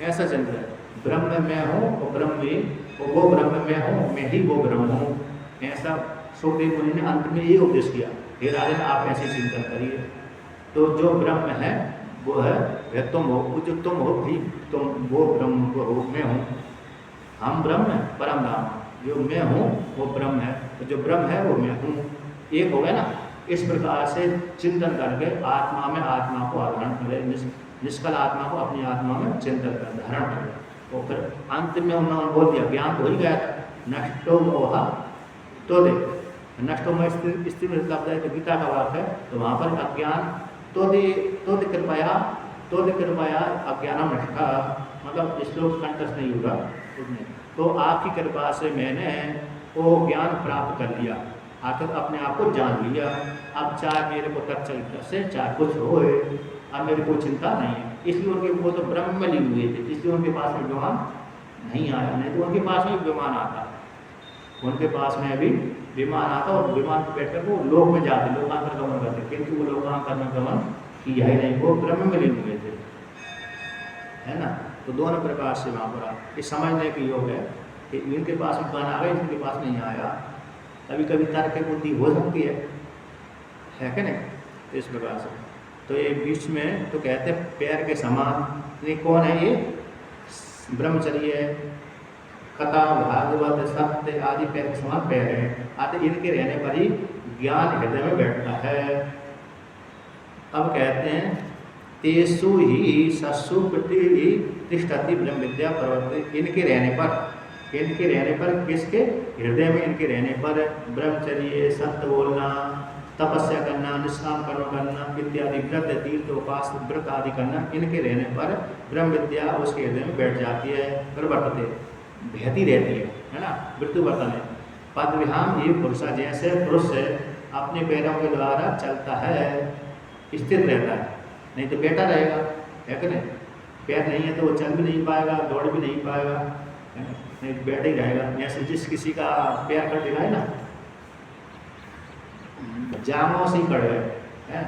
ऐसा चल रहा है, ब्रह्म मैं हूँ और ब्रह्म में वो ब्रह्म मैं हूँ, मैं ही वो ब्रह्म हूँ। ऐसा सुखदेव मुनि ने अंत में ये उपदेश किया, हे राजन आप ऐसे चिंतन करिए। तो जो ब्रह्म है वो है वह तुम हो, जो तुम हो भी तुम वो ब्रह्म को हो, मैं हूँ। हम ब्रह्म परम धाम, जो मैं हूँ वो ब्रह्म है, तो जो ब्रह्म है वो मैं हूँ, एक हो गया ना। इस प्रकार से चिंतन करके आत्मा में आत्मा को आधारण करें, निष्कल आत्मा को अपनी आत्मा में चिंतन कर धारण करें। तो फिर अंत में उन्होंने बोल दिया, ज्ञान तो हो ही गया था, नष्टो मोहा तो दे, नष्टो में स्थिति में लग जाए तो गीता का वाक्य है, तो वहाँ पर अज्ञान तो दे कृपया अज्ञानम नष्टा, मतलब श्लोक कंठस्थ नहीं होगा उसमें। तो आपकी कृपा से मैंने वो ज्ञान प्राप्त कर लिया, आखिर अपने आप को जान लिया। अब चाहे मेरे को तत्व से चाहे कुछ हो, अब मेरे को चिंता नहीं है। इसलिए उनके वो तो ब्रह्म में ली हुए थे, इसलिए उनके पास में विमान नहीं आया। नहीं तो उनके पास में विमान आता, उनके पास में अभी विमान आता और विमान पर बैठ कर वो लोक में जाते, लोकांतर गमन करते, किंतु वो लोकांतर में गमन किया ही नहीं, वो ब्रह्म में ली हुए थे, है ना। तो दोनों प्रकार से वहाँ पर ये समझने की योग है कि इनके पास में विमान आ गया, इनके पास नहीं आया। कभी कभी तर्क बुद्धि हो सकती है कि नहीं? तो इस प्रकार से तो ये बीच में तो कहते हैं पैर के समान। ये कौन है? ये ब्रह्मचर्य, कथा, भागवत, सत्य आदि पैर के समान पैर है। आते इनके रहने पर ही ज्ञान हृदय में बैठता है। अब कहते हैं तेसु ही सस्सु प्रति तिष्ठति ब्रह्म विद्या प्रवर्ति। इनके रहने पर किसके हृदय में? इनके रहने पर ब्रह्मचर्य, सत्य बोलना, तपस्या करना, निष्काम कर्म करना इत्यादि, व्रत, तीर्थ, उपास, व्रत आदि करना, इनके रहने पर ब्रह्म विद्या उसके हृदय में बैठ जाती है, प्रवर्तते बहती रहती है ना। मृत्यु वर्तन है पदविहाम ये पुरुष, जैसे पुरुष अपने पैरों के द्वारा चलता है, स्थिर रहता है, नहीं तो बैठा रहेगा, है कि नहीं? पैर नहीं है तो वो चल भी नहीं पाएगा, दौड़ भी नहीं पाएगा, नहीं बैठे ही रहेगा। जैसे जिस किसी का पैर कट गया है ना, जामों से ही कट गए हैं,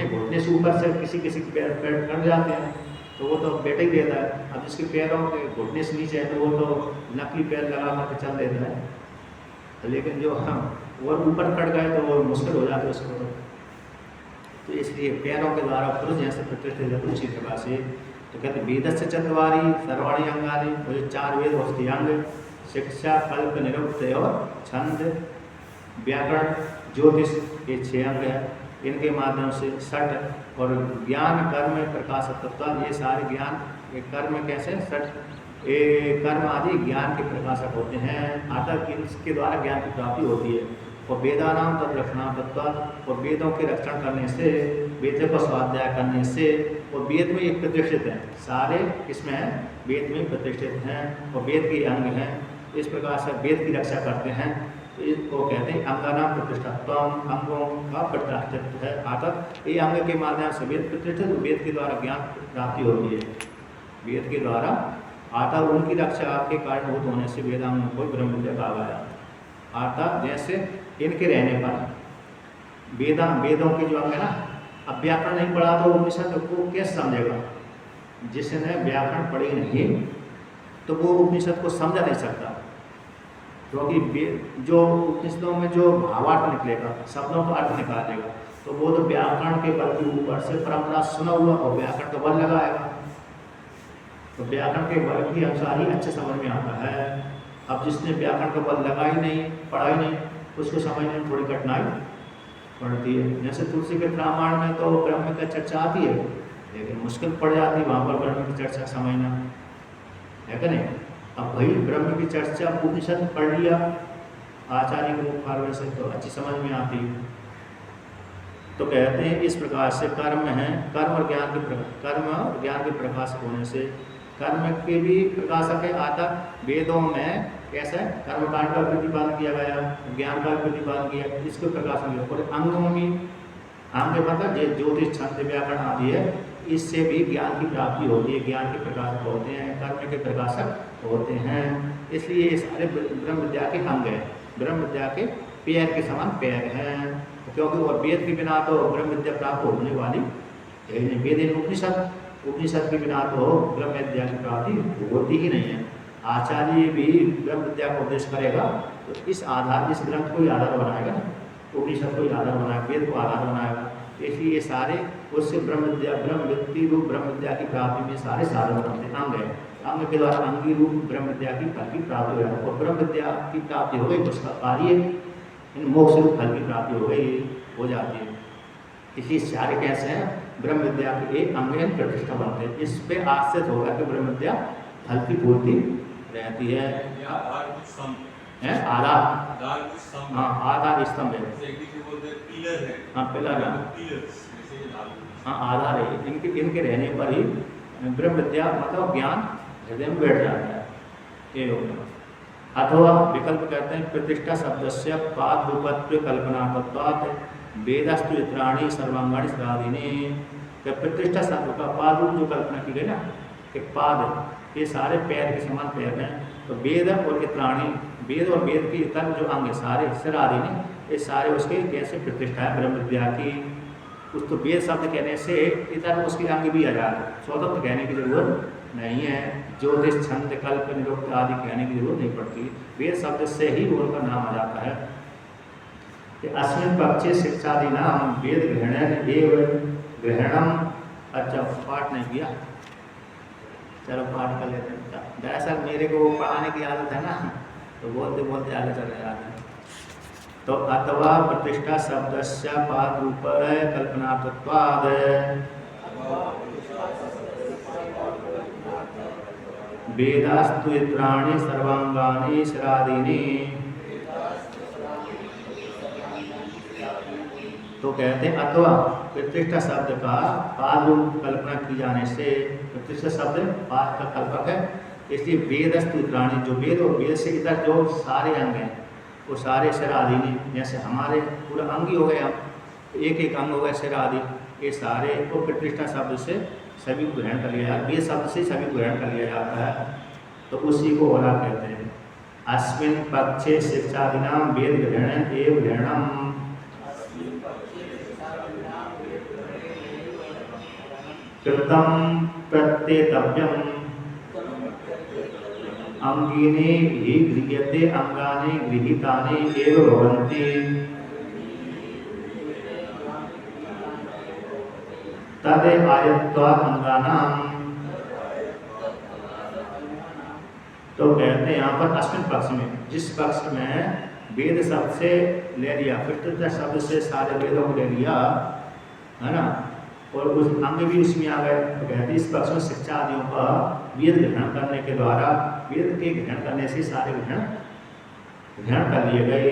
घुटने से ऊपर से किसी के पैर कट जाते हैं तो वो तो बैठे ही रहता है। अब जिसके पैरों के घुटने से नीचे है तो वो तो नकली पैर लगा कर चल देता है, तो लेकिन जो वो ऊपर कट गए तो वो मुश्किल हो जाता है उसको। तो इसलिए पैरों के द्वारा पुरुष जैसे प्रतिष्ठित है उसी प्रकार से। तो कहते वेदस्य चंद्रवारी सर्वाणी अंगानी, वो जो 4 वेद उसके अंग शिक्षा, कल्प, निरुक्त और छंद, व्याकरण, ज्योतिष, ये 6 अंग है। इनके माध्यम से षट और ज्ञान, कर्म, प्रकाश, तत्व, ये सारे ज्ञान, ये कर्म कैसे षट ये कर्म आदि ज्ञान के प्रकाशक होते हैं। अतः इसके द्वारा ज्ञान की प्राप्ति होती है। और वेदानाम तद रक्षणा तत्व, और वेदों के रक्षण करने से, वेद को स्वाध्याय करने से, और वेद में एक प्रतिष्ठित हैं, सारे इसमें हैं, वेद में प्रतिष्ठित हैं और वेद के अंग हैं। इस प्रकार से वेद की रक्षा करते हैं। इसको कहते हैं अंगानाम प्रतिष्ठत्व, अंगों का प्रतिष्ठित है। अर्थात ये अंग के माध्यम से वेद प्रतिष्ठित, वेद के द्वारा ज्ञान प्राप्ति होती है। वेद के द्वारा अर्थात उनकी रक्षा आपके कारणभूत होने से वेदांग को ब्रह्म विद्या कहा गया। अर्थात जैसे इनके रहने पर वेदों के जो अंग है ना, अब व्याकरण नहीं पढ़ा तो उपनिषद को कैसे समझेगा? जिसने व्याकरण पढ़ी नहीं तो वो उपनिषद को समझा नहीं सकता, क्योंकि जो उपनिषदों में जो भावार्थ निकलेगा, शब्दों का अर्थ निकालेगा, तो वो तो व्याकरण के बल के ऊपर से परंपरा सुना हुआ और व्याकरण का बल लगाएगा, तो व्याकरण के बल के अनुसार ही अच्छे समझ में आता है। अब जिसने व्याकरण का बल लगा ही नहीं, पढ़ा ही नहीं, उसको समझने में थोड़ी कठिनाई पड़ती है। जैसे तुलसी के रामायण में तो ब्रह्म की चर्चा आती है, लेकिन मुश्किल पड़ जाती है वहाँ पर ब्रह्म की चर्चा समझना, है कि नहीं। अब भाई ब्रह्म की चर्चा उपनिषद पढ़ लिया आचार्य के मुख मार्ग से तो अच्छी समझ में आती है। तो कहते हैं इस प्रकार से कर्म है, कर्म और ज्ञान के प्रकाशक होने से, कर्म के भी प्रकाशक है आधा वेदों में कैसा है, कर्मकांड का प्रतिपादन किया गया, ज्ञान का प्रतिपादन किया, इसको प्रकाशन किया। और अंगों में अंग मतलब जो ज्योतिष छंद व्याकरण आदि है, इससे भी ज्ञान की प्राप्ति होती है, ज्ञान के प्रकाशक होते हैं, कर्म के प्रकाशक होते हैं। इसलिए ये सारे ब्रह्म विद्या के अंग हैं, ब्रह्म विद्या के पैर के समान पैर हैं, क्योंकि और वेद के बिना तो ब्रह्म विद्या प्राप्त होने वाली है नहीं। वेद उपनिषद के बिना तो ब्रह्म विद्या की प्राप्ति होती ही नहीं है। आचार्य भी ब्रह्म विद्या का उपदेश करेगा तो इस ग्रंथ को ही आधार बनाएगा ना, उपनिषद को ही आधार बनाएगा, वेद को आधार बनाएगा। इसलिए ये सारे उससे ब्रह्म विद्या की प्राप्ति में सारे साधन बनते अंग है। अंग के द्वारा अंगी रूप ब्रह्म विद्या की फल की प्राप्ति हो जाती है, और ब्रह्म विद्या की प्राप्ति हो गई तो उसका कार्य मोक्ष रूप फल की प्राप्ति हो जाती है। इसलिए सारे कैसे हैं, ब्रह्म विद्या के एक अंग प्रतिष्ठा बनते हैं। इस पे आश्रित होकर के ब्रह्म विद्या फल की पूर्ति रहती है। आधार स्तंभ है, हाँ पिलर है, हाँ आधार है। इनके रहने पर ही ब्रह्म विद्या मतलब ज्ञान हृदय में बैठ जाता है, ये हो गया। अथवा विकल्प कहते हैं प्रतिष्ठा शब्द से पाद रूपत्व कल्पना तत्वात् वेदस्तु इत्राणि सर्वांगाणि सदादीने। प्रतिष्ठा शब्द का पाद रूप जो कल्पना की गई ना कि पाद ये सारे पैर के समान पैर हैं, तो वेद और इत्राणि वेद और वेद के इतर जो अंग सारे सदादीने ये सारे उसके कैसे प्रतिष्ठा है ब्रह्म विद्या की। उस तो वेद शब्द कहने से इतर उसके अंग भी आ जाते, स्वतंत्र कहने की जरूरत नहीं है। ज्योतिष छंद कल्प निरुक्त आदि कहने की जरूरत नहीं पड़ती, वेद शब्द से ही उनका नाम आ जाता है। कि अस्मिन् पक्षे शिक्षादि नाम वेद ग्रहण एवं ग्रहणम। अच्छा पाठ नहीं किया, चलो पाठ कर लेते हैं। दरअसल मेरे को पढ़ाने की आदत है ना, तो बोलते बोलते आगे चले जाते हैं। तो अथवा प्रतिष्ठा शब्द से पाद रूप कल्पनात्वाद वेदास्तु इत्राणि सर्वांगानि सदादीनि। तो कहते हैं अथवा प्रतिष्ठा शब्द का पाद रूप कल्पना की जाने से, प्रतिष्ठा शब्द पाद का कल्पक है, इसलिए वेदस्तु इत्राणि जो वेद और वेद से इतर जो सारे अंग हैं वो सारे शरादीनि, जैसे हमारे पूरा अंग ही हो गए, हम एक एक अंग हो गए शरादी, ये सारे को प्रतिष्ठा शब्द से सभी को ग्रहण कर लिया जाता है, वेद शब्द से सभी को ग्रहण कर लिया जाता है। तो उसी को ओला कहते हैं। अस्मिन् पक्षे शिक्षादिनाम वेद ग्रहण एवं ग्रहणम। कृतं प्रत्येतव्यम् अंगिने हि गृह्यते अंगानि गृहीतानि एव भवन्ति। तदेव आयत्वात् अंगानाम। तो कहते हैं यहाँ पर अस्मिन् पक्ष में, जिस पक्ष में वेद शब्द से ले लिया, प्रतिष्ठा शब्द से सारे वेदों को ले लिया है ना, और उस अंग भी उसमें आ गए, तो कहते हैं इस पक्ष में शिक्षा आदियों का वेद ग्रहण करने के द्वारा, वेद के ग्रहण करने से सारे ग्रहण कर लिए गए।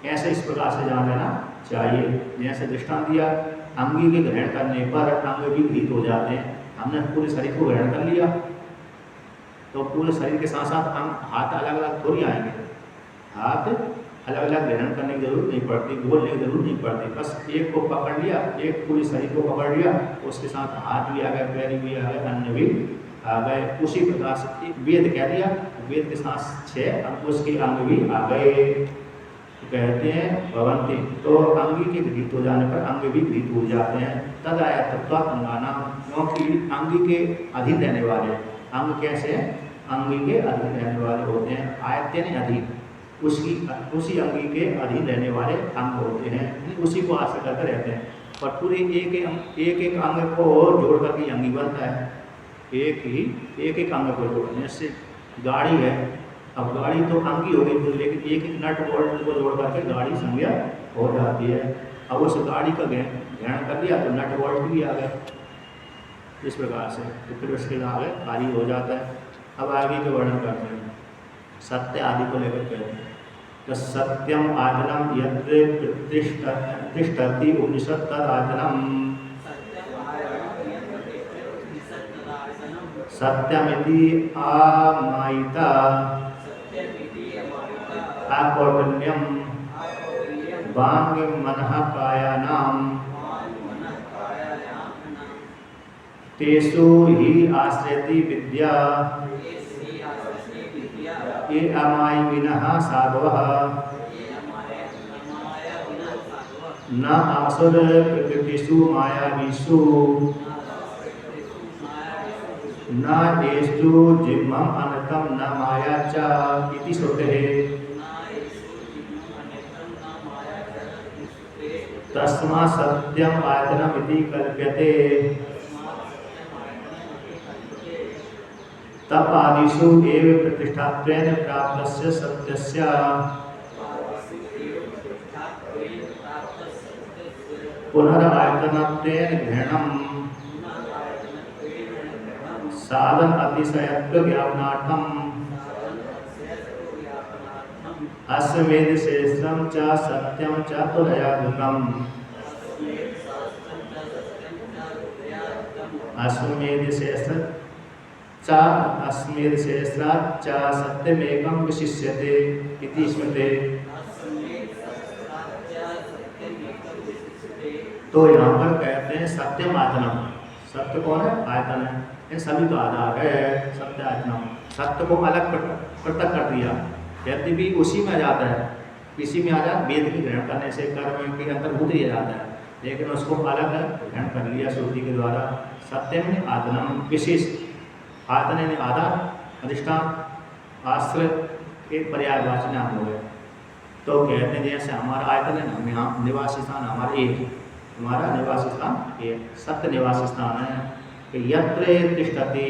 ऐसे इस प्रकार से जान लेना चाहिए। जैसे दृष्टांत दिया, अंगी के ग्रहण करने पर अंग भी गृहीत हो जाते हैं। हमने पूरे शरीर को ग्रहण कर लिया तो पूरे शरीर के साथ साथ अंग, हाथ अलग अलग थोड़ी आएंगे, हाथ अलग अलग ग्रहण करने की जरूरत नहीं पड़ती, बोलने की जरूरत नहीं पड़ती, बस एक को पकड़ लिया, एक पूरे शरीर को पकड़ लिया, उसके साथ हाथ भी आ गए, पैर भी आ गए, अन्न भी आ गए। उसी प्रकार से वेद कह दिया, वेद के साथ 6 अंग, उसके अंग भी आ गए। तो कहते हैं भवंती, तो अंगी के गृहीत हो जाने पर अंग भी गृहीत हो जाते हैं। तद आया तत्वा अंगाना, क्योंकि अंगी के अधीन रहने वाले अंग कैसे हैं, अंगी के अधीन रहने वाले होते हैं। आयत्य ने अधीन, उसी अंगी के अधीन रहने वाले अंग होते हैं, उसी को आश्रय करके रहते हैं। और पूरे एक अंग को जोड़ करके अंगी बनता है, एक एक अंग को जोड़ते हैं। जैसे गाड़ी है, अब गाड़ी तो अंगी हो गई, लेकिन एक एक नट बोल्ट को जोड़ करके गाड़ी संज्ञा हो जाती है। अब उस गाड़ी का ग्रहण कर लिया तो नट बोल्ट भी आ गए इस प्रकार से, तो फिर उसके आगे कार्य हो जाता है। अब आगे के वर्णन करते हैं सत्य आदि को लेकर कहते हैं तो सत्यम आदनम यत्र तिष्ठति उपनिषद तद आदनम सत्यमिति आमायिता अकौटल्यम वांग मनः कायानाम तेषु हि आश्रयति विद्या ये अमायिनः साधवः न आसुर प्रकृतिषु मायावीषु न येषु जिह्मम् अनृतं न माया च इति श्रुतेः तस्मात् सत्यम् आयतनम् इति कल्प्यते तप आदिषु एव प्रतिष्ठात्वेन प्राप्तस्य सत्यस्य पुनरायतनत्वेन ग्रहणम् साधन अतिशयत्व ज्ञापनार्थम् अस्मेध श्रेष्ठं च सत्यं च तुलयात्मकम् अस्मेध श्रेष्ठ अस्मेध श्रेष्ठात् च सत्यमेकं विशिष्यते इति स्मृते। तो यहाँ पर कहते हैं सत्यम आत्मम, सत्य कौन है? आयतन है, इन सभी का आधार है सत्य आत्मम। सत्य को अलग पृथक कर दिया, यदि भी उसी में आ जाता है, इसी में आ जाता, वेद की ग्रहण करने से कर्म के अंतर्भूत ही जाता है, लेकिन उसको अलग ग्रहण कर लिया श्रुति के द्वारा। सत्यम ने आत्मम विशेष, आयतन ने आधार, अधिष्ठान, आश्रय, एक पर्यायवाची नाम हो गया। तो कहते हैं जैसे हमारा आयतन है, हम यहाँ निवास स्थान हमारा एक, हमारा निवास स्थान एक सत्य निवास स्थान है कि यत्र तिष्ठति,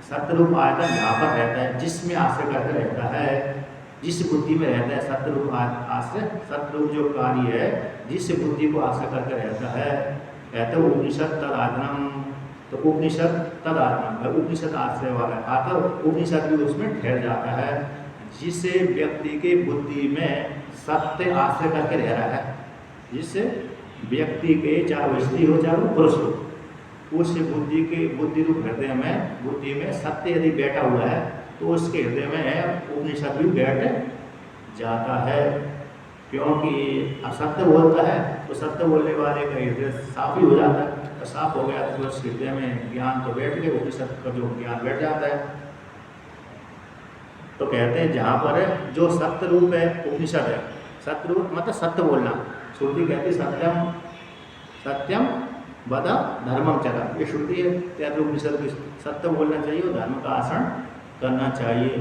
सत्यरूप आयतन यहाँ पर रहता है, जिसमें आश्रय करके रहता है, जिस बुद्धि में रहता है सत्यरूप आश्रय, सत्यरूप जो कार्य है जिस बुद्धि को आश्रय करके रहता है, कहते हैं उपनिषद तद आत्मम। तो उपनिषद तद आत्मा, उपनिषद आश्रय वाला है, उपनिषद भी उसमें ठहर जाता है, जिससे व्यक्ति के बुद्धि में सत्य आश्रय करके रह रहा है, जिससे व्यक्ति के चाहे वो स्त्री हो चाहे वो पुरुष हो, उस बुद्धि रूप हृदय में, बुद्धि में सत्य यदि बैठा हुआ है तो उसके हृदय में उपनिषद भी बैठ जाता है। क्योंकि असत्य बोलता है तो सत्य बोलने वाले का हृदय साफ ही हो जाता है, तो साफ हो गया तो उस हृदय में ज्ञान तो बैठ गया, उपनिषद का जो ज्ञान बैठ जाता है। तो कहते हैं जहाँ पर जो सत्य रूप है उपनिषद है, सत्य रूप मतलब सत्य बोलना, श्रुति कहती सत्यम सत्यम वद धर्मम चरा, ये श्रुति है, त्याग उपनिषद की सत्य बोलना चाहिए और धर्म का आचरण करना चाहिए।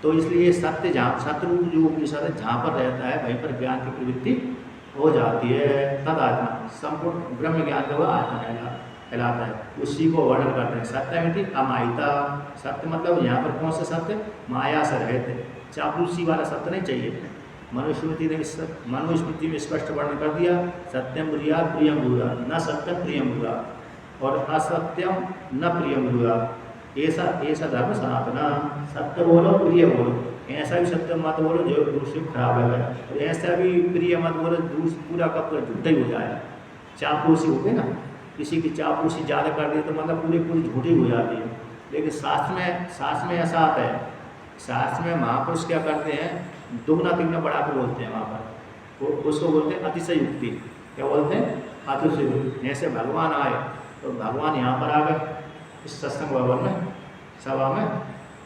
तो इसलिए सत्य जहाँ सत्य रूप जो उपनिषद है जहाँ पर रहता है वहीं पर ज्ञान की प्रवृत्ति हो जाती है। तद आत्मा संपूर्ण ब्रह्म ज्ञान का वह आत्मा कहलाता है, उसी को वर्णन करते हैं। सत्यमिति अमायिता, सत्य मतलब यहाँ पर कौन सा सत्य? माया से रहते, चापलूसी वाला सत्य नहीं चाहिए। मनुस्मृति में स्पष्ट वर्णन कर दिया, सत्यम ब्रूयात् प्रियम ब्रूयात्, न सत्यम प्रियम ब्रूयात्, और असत्यम न प्रियम ब्रूयात्, ऐसा धर्म सनातना। सत्य बोलो प्रिय बोलो, ऐसा भी सत्य मत बोलो जो दूसरे को खराब लगे, और ऐसा भी प्रिय मत बोलो पूरा का पूरा झूठा ही हो जाए। चापलूसी हो गई ना, किसी की चापलूसी ज़्यादा कर दी तो मतलब पूरी झूठी हो जाती है। लेकिन शास्त्र में ऐसा आता है, शास्त्र में महापुरुष क्या करते हैं, दुगना तिगना बढ़ा के बोलते हैं। वहाँ पर वो उसको बोलते हैं अतिशय युक्ति। क्या बोलते हैं? अतिशय युक्ति। ऐसे भगवान आए तो भगवान यहाँ पर आ गए इस सत्संग भवन में, सभा में,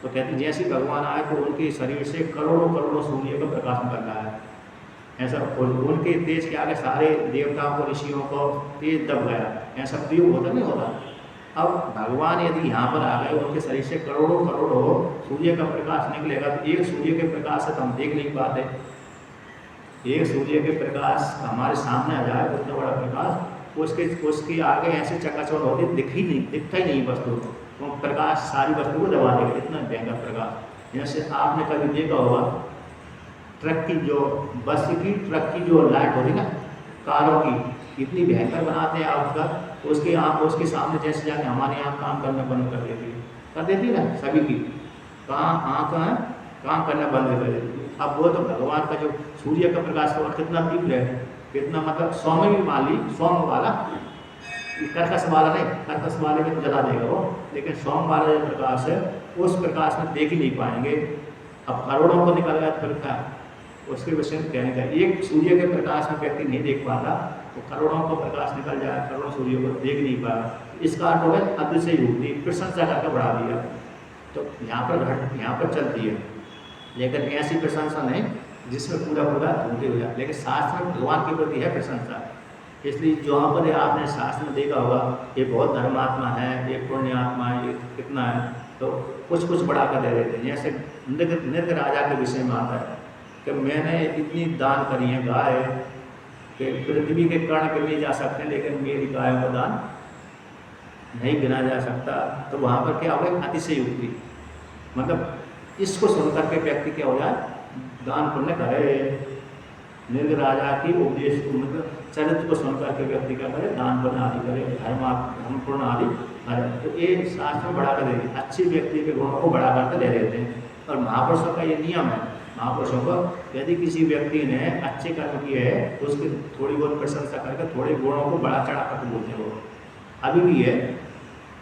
तो कहते जैसे भगवान आए तो उनके शरीर से करोड़ों सूर्य का प्रकाश निकल रहा है। ऐसा उनके तेज के आगे सारे देवताओं को, ऋषियों को तेज दब गया। ऐसा प्रयोग होता नहीं होता। अब भगवान यदि यहाँ पर आ गए, उनके शरीर से करोड़ों सूर्य का प्रकाश निकलेगा, तो एक सूर्य के प्रकाश से तो हम देख नहीं पाते। एक सूर्य के प्रकाश हमारे सामने आ जाए, उतना बड़ा प्रकाश, उसके आगे ऐसे चकाचौंध होती, दिखता ही नहीं वस्तु को, प्रकाश सारी वस्तु को दबा देगा, इतना भयंकर प्रकाश। जैसे आपने कभी देखा होगा ट्रक की जो लाइट होती ना, कारों की इतनी भयंकर बनाते हैं आउटकर, उसके सामने जैसे जाके हमारे यहाँ काम करना बंद कर देती है ना सभी की, काम करना बंद कर देती है। अब वो तो भगवान का जो सूर्य का प्रकाश तो कितना तीव्र है, कितना मतलब सौम्य भी मान ली, सौम्य वाला, कर्कश वाला नहीं, कर्कश वाले में तो जला देगा वो, लेकिन सौम्य वाला जो प्रकाश है उस प्रकाश में देख ही नहीं पाएंगे। अब करोड़ों को निकल गया तो फिर क्या उसके विषय में कहने का, एक सूर्य के प्रकाश में व्यक्ति नहीं देख पाता तो करोड़ों को प्रकाश निकल जाए, करोड़ों सूर्य को देख नहीं पाया, इसका अर्थ हो गया अतिशय युक्ति, प्रशंसा करके बढ़ा दिया। तो यहाँ पर चलती है, लेकिन ऐसी प्रशंसा नहीं जिसमें पूरा झूठे हो जाए, लेकिन शास्त्र में भगवान के प्रति है प्रशंसा। इसलिए जहाँ पर आपने शास्त्र में देखा होगा ये बहुत धर्मात्मा है, ये पुण्य आत्मा है, ये कितना है, तो कुछ बढ़ा कर दे देते हैं। जैसे नृग राजा के विषय में आता है कि मैंने इतनी दान करी है गाय कि पृथ्वी के कर्ण गिने जा सकते हैं, लेकिन मेरी गायों का दान नहीं गिना जा सकता। तो वहाँ पर क्या हो गया अतिशय युक्ति, मतलब इसको सुनकर के व्यक्ति क्या हो जाए दान पुण्य करे, नृग राजा की उपदेश को मतलब चरित्र को सुनकर के व्यक्ति क्या करे दान पुण्य आदि करे, धर्म पुण्य आदि करे। तो ये शास्त्र में बढ़ा कर दे, अच्छे व्यक्ति के गुणों को बढ़ा करके दे देते हैं। और महापुरुषों का ये नियम है, महापुरुषों को यदि किसी व्यक्ति ने अच्छे कर्म किए है तो उसकी थोड़ी बहुत प्रशंसा करके थोड़े गुणों को बढ़ा चढ़ा कर बोलते हैं। वो अभी भी है,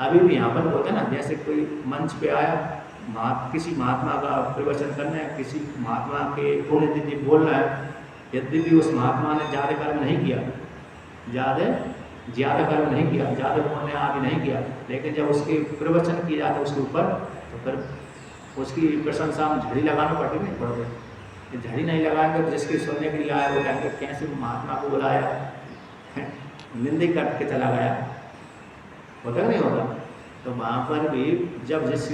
अभी भी यहाँ पर बोलते हैं ना, जैसे कोई मंच पे आया किसी महात्मा का प्रवचन करना है, किसी महात्मा के पुण्यतिथि बोलना है, यद्यपि उस महात्मा ने ज़्यादा कर्म नहीं किया, ज़्यादा कर्म नहीं किया, ज़्यादा पुण्य आदि नहीं किया, लेकिन जब उसके प्रवचन किया जाता है उसके ऊपर तो फिर उसकी प्रशंसा में झड़ी लगाना पड़ती नहीं पड़ती। झड़ी नहीं लगाएंगे तो जिसके सुनने के लिए आया वो कहेंगे कैसे महात्मा को बुलाया, निंदा करके चला गया, होता नहीं होता। तो वहाँ पर भी जब जिस